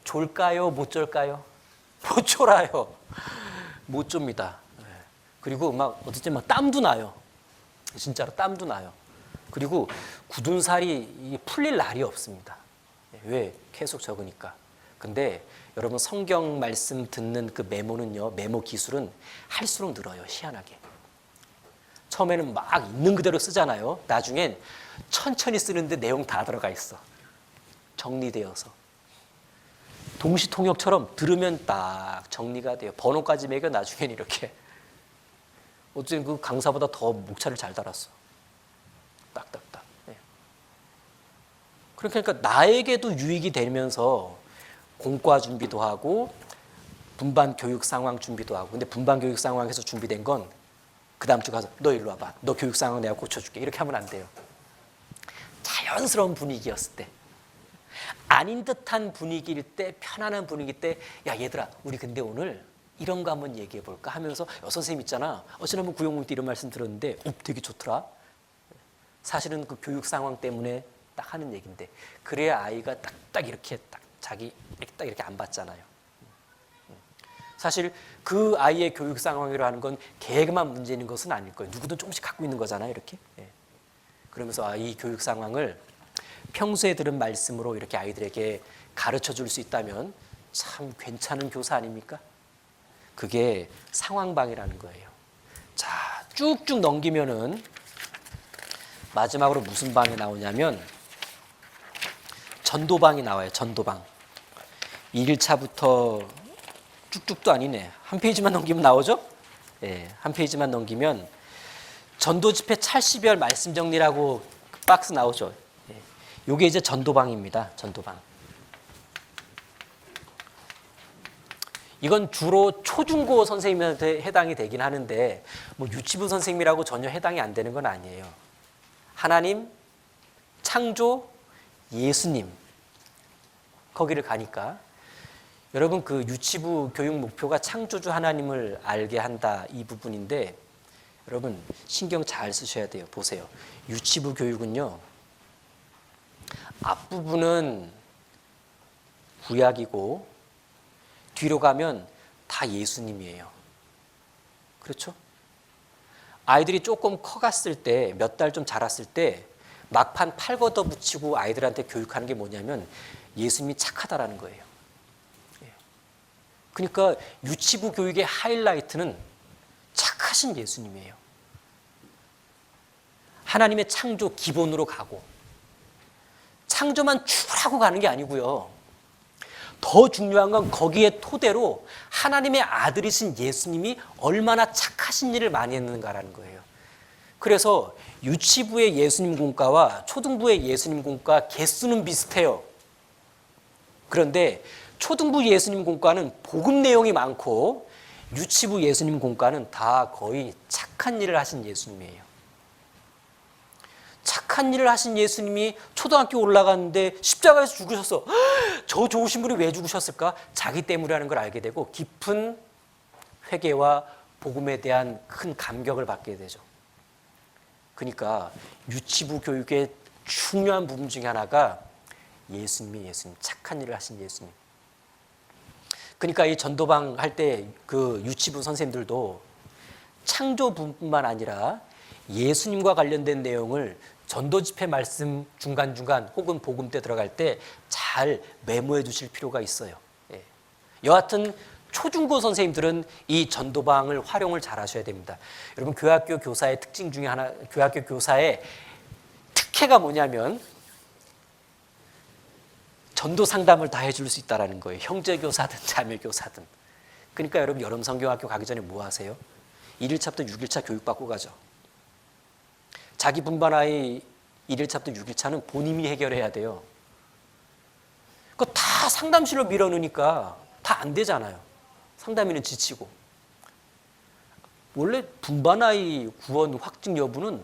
졸까요? 못 졸까요? 못 졸아요. 못 좁니다. 그리고 막 어떨 막 땀도 나요. 진짜로 땀도 나요. 그리고 굳은 살이 풀릴 날이 없습니다. 왜? 계속 적으니까. 근데 여러분 성경 말씀 듣는 그 메모는요, 메모 기술은 할수록 늘어요. 희한하게. 처음에는 막 있는 그대로 쓰잖아요. 나중엔 천천히 쓰는데 내용 다 들어가 있어. 정리되어서. 동시통역처럼 들으면 딱 정리가 돼요. 번호까지 매겨 나중엔 이렇게. 어쨌든 그 강사보다 더 목차를 잘 달았어. 딱딱딱. 네. 그러니까 나에게도 유익이 되면서 공과 준비도 하고 분반 교육 상황 준비도 하고. 근데 분반 교육 상황에서 준비된 건 그 다음 주 가서 너 일로 와봐. 너 교육 상황 내가 고쳐줄게. 이렇게 하면 안 돼요. 자연스러운 분위기였을 때. 아닌 듯한 분위기일 때, 편안한 분위기 때, 야 얘들아 우리 근데 오늘 이런 거 한번 얘기해 볼까 하면서 선생님 있잖아. 지난번 구영문 때 이런 말씀 들었는데 되게 좋더라. 사실은 그 교육 상황 때문에 딱 하는 얘기인데 그래야 아이가 딱 이렇게 딱 자기 딱 이렇게 안 받잖아요. 사실 그 아이의 교육 상황이라 하는 건 걔만 문제 있는 것은 아닐 거예요. 누구든 조금씩 갖고 있는 거잖아요. 이렇게. 그러면서 이 교육 상황을 평소에 들은 말씀으로 이렇게 아이들에게 가르쳐 줄 수 있다면 참 괜찮은 교사 아닙니까? 그게 상황방이라는 거예요. 자, 쭉쭉 넘기면은 마지막으로 무슨 방이 나오냐면 전도방이 나와요. 전도방. 1일차부터 쭉쭉도 아니네. 한 페이지만 넘기면 나오죠? 예, 한 페이지만 넘기면 전도 집회 찰시별 말씀 정리라고 박스 나오죠. 예, 요게 이제 전도방입니다. 전도방. 이건 주로 초중고 선생님한테 해당이 되긴 하는데 뭐 유치부 선생님이라고 전혀 해당이 안 되는 건 아니에요. 하나님, 창조, 예수님 거기를 가니까 여러분 그 유치부 교육 목표가 창조주 하나님을 알게 한다 이 부분인데 여러분 신경 잘 쓰셔야 돼요. 보세요. 유치부 교육은요. 앞부분은 구약이고 뒤로 가면 다 예수님이에요. 그렇죠? 아이들이 조금 커갔을 때 몇 달 좀 자랐을 때 막판 팔 걷어붙이고 아이들한테 교육하는 게 뭐냐면 예수님이 착하다라는 거예요. 그러니까 유치부 교육의 하이라이트는 착하신 예수님이에요. 하나님의 창조 기본으로 가고 창조만 추구하고 가는 게 아니고요. 더 중요한 건 거기에 토대로 하나님의 아들이신 예수님이 얼마나 착하신 일을 많이 했는가라는 거예요. 그래서 유치부의 예수님 공과와 초등부의 예수님 공과 개수는 비슷해요. 그런데 초등부 예수님 공과는 복음 내용이 많고 유치부 예수님 공과는 다 거의 착한 일을 하신 예수님이에요. 착한 일을 하신 예수님이 초등학교 올라갔는데 십자가에서 죽으셨어. 저 좋으신 분이 왜 죽으셨을까? 자기 때문이라는 걸 알게 되고 깊은 회개와 복음에 대한 큰 감격을 받게 되죠. 그러니까 유치부 교육의 중요한 부분 중에 하나가 예수님이 예수님, 착한 일을 하신 예수님. 그러니까 이 전도방 할 때 그 유치부 선생님들도 창조뿐만 아니라 예수님과 관련된 내용을 전도 집회 말씀 중간중간 혹은 복음 때 들어갈 때 잘 메모해 두실 필요가 있어요. 예. 여하튼 초중고 선생님들은 이 전도방을 활용을 잘 하셔야 됩니다. 여러분 교학교 교사의 특징 중에 하나, 교학교 교사의 특혜가 뭐냐면 전도 상담을 다 해줄 수 있다는 거예요. 형제 교사든 자매 교사든. 그러니까 여러분 여름 성경학교 가기 전에 뭐 하세요? 1일차부터 6일차 교육받고 가죠. 자기 분반 아이 1일차부터 6일차는 본인이 해결해야 돼요. 그거 다 상담실로 밀어넣으니까 다 안 되잖아요. 상담인은 지치고. 원래 분반 아이 구원 확증 여부는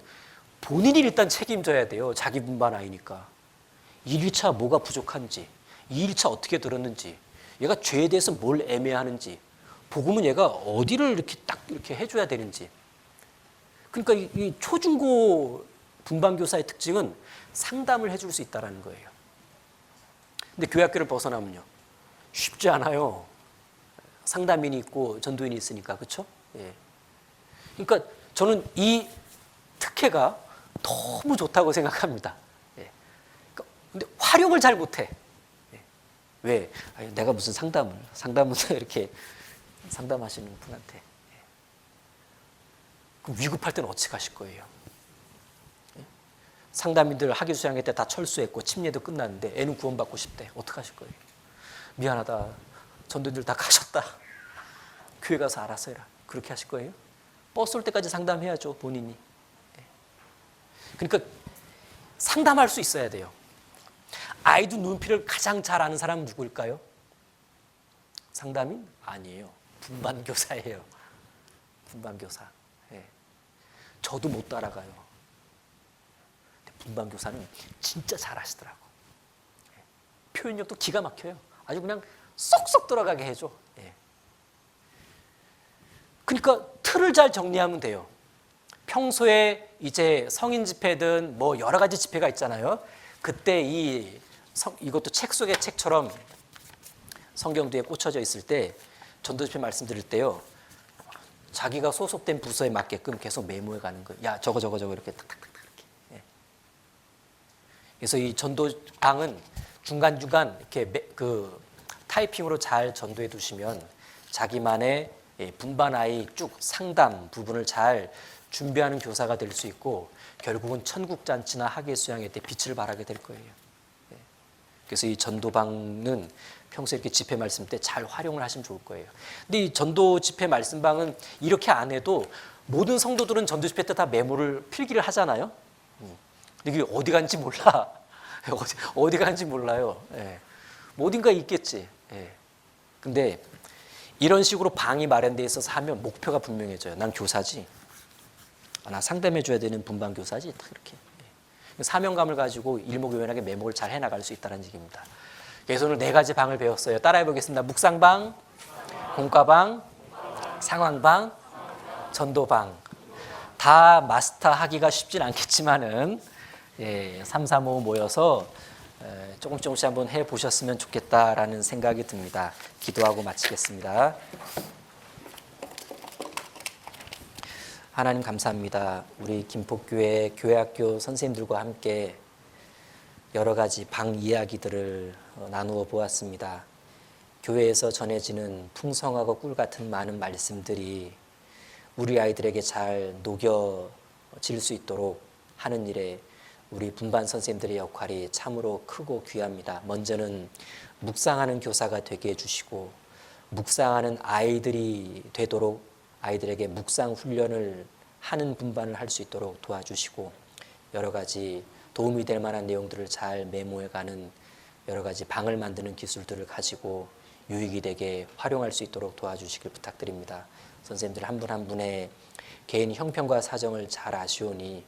본인이 일단 책임져야 돼요. 자기 분반 아이니까. 1일차 뭐가 부족한지, 2일차 어떻게 들었는지, 얘가 죄에 대해서 뭘 애매하는지, 복음은 얘가 어디를 이렇게 딱 이렇게 해줘야 되는지. 그러니까 이 초중고 분반교사의 특징은 상담을 해줄 수 있다는 거예요. 근데 교회 학교를 벗어나면요, 쉽지 않아요. 상담인이 있고 전도인이 있으니까. 그렇죠? 예. 그러니까 저는 이 특혜가 너무 좋다고 생각합니다. 예. 근데 활용을 잘 못해. 예. 왜? 아니, 내가 무슨 상담을 이렇게 상담하시는 분한테. 예. 그럼 위급할 때는 어찌 가실 거예요? 예. 상담인들 학위 수양회 때 다 철수했고 침례도 끝났는데 애는 구원받고 싶대. 어떡하실 거예요? 미안하다. 전도인들 다 가셨다. 교회 가서 알아서 해라. 그렇게 하실 거예요? 버스 올 때까지 상담해야죠, 본인이. 그러니까 상담할 수 있어야 돼요. 아이도 눈피를 가장 잘 아는 사람은 누구일까요? 상담인? 아니에요. 분반교사예요. 분반교사. 예. 저도 못 따라가요. 분반교사는 진짜 잘 하시더라고. 예. 표현력도 기가 막혀요. 아주 그냥 쏙쏙 들어가게 해줘. 예. 그러니까 틀을 잘 정리하면 돼요. 평소에 이제 성인 집회든 뭐 여러 가지 집회가 있잖아요. 그때 이것도 책 속의 책처럼 성경 뒤에 꽂혀져 있을 때 전도 집회 말씀드릴 때요, 자기가 소속된 부서에 맞게끔 계속 메모해 가는 거예요. 야, 저거 이렇게 탁탁탁 이렇게. 예. 그래서 이 전도방은 중간중간 이렇게 그 타이핑으로 잘 전도해 두시면 자기만의 분반 아이 쭉 상담 부분을 잘 준비하는 교사가 될 수 있고 결국은 천국잔치나 학예 수양회 때 빛을 발하게 될 거예요. 그래서 이 전도방은 평소에 이렇게 집회 말씀 때 잘 활용을 하시면 좋을 거예요. 근데 이 전도 집회 말씀방은 이렇게 안 해도 모든 성도들은 전도 집회 때 다 메모를 필기를 하잖아요. 근데 이게 어디 간지 몰라. 어디 간지 몰라요. 예. 뭐 어딘가 있겠지. 예. 근데 이런 식으로 방이 마련되어 있어서 하면 목표가 분명해져요. 난 교사지. 나 상담해줘야 되는 분반 교사지. 딱 이렇게. 사명감을 가지고 일목요연하게 메모를 잘 해나갈 수 있다는 얘기입니다. 그래서 오늘 4가지 방을 배웠어요. 따라해보겠습니다. 묵상방, 공과방, 상황방, 전도방. 다 마스터하기가 쉽진 않겠지만은 3, 4, 5 모여서 조금씩 한번 해보셨으면 좋겠다라는 생각이 듭니다. 기도하고 마치겠습니다. 하나님 감사합니다. 우리 김포교회 교회학교 선생님들과 함께 여러 가지 방 이야기들을 나누어 보았습니다. 교회에서 전해지는 풍성하고 꿀 같은 많은 말씀들이 우리 아이들에게 잘 녹여질 수 있도록 하는 일에 우리 분반 선생님들의 역할이 참으로 크고 귀합니다. 먼저는 묵상하는 교사가 되게 해주시고 묵상하는 아이들이 되도록 아이들에게 묵상 훈련을 하는 분반을 할 수 있도록 도와주시고 여러 가지 도움이 될 만한 내용들을 잘 메모해가는 여러 가지 방을 만드는 기술들을 가지고 유익이 되게 활용할 수 있도록 도와주시길 부탁드립니다. 선생님들 한 분 한 분의 개인 형편과 사정을 잘 아시오니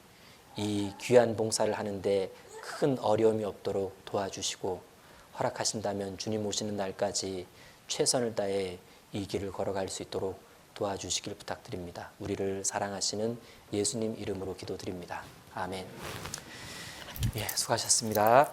이 귀한 봉사를 하는데 큰 어려움이 없도록 도와주시고 허락하신다면 주님 오시는 날까지 최선을 다해 이 길을 걸어갈 수 있도록 도와주시길 부탁드립니다. 우리를 사랑하시는 예수님 이름으로 기도드립니다. 아멘. 예, 수고하셨습니다.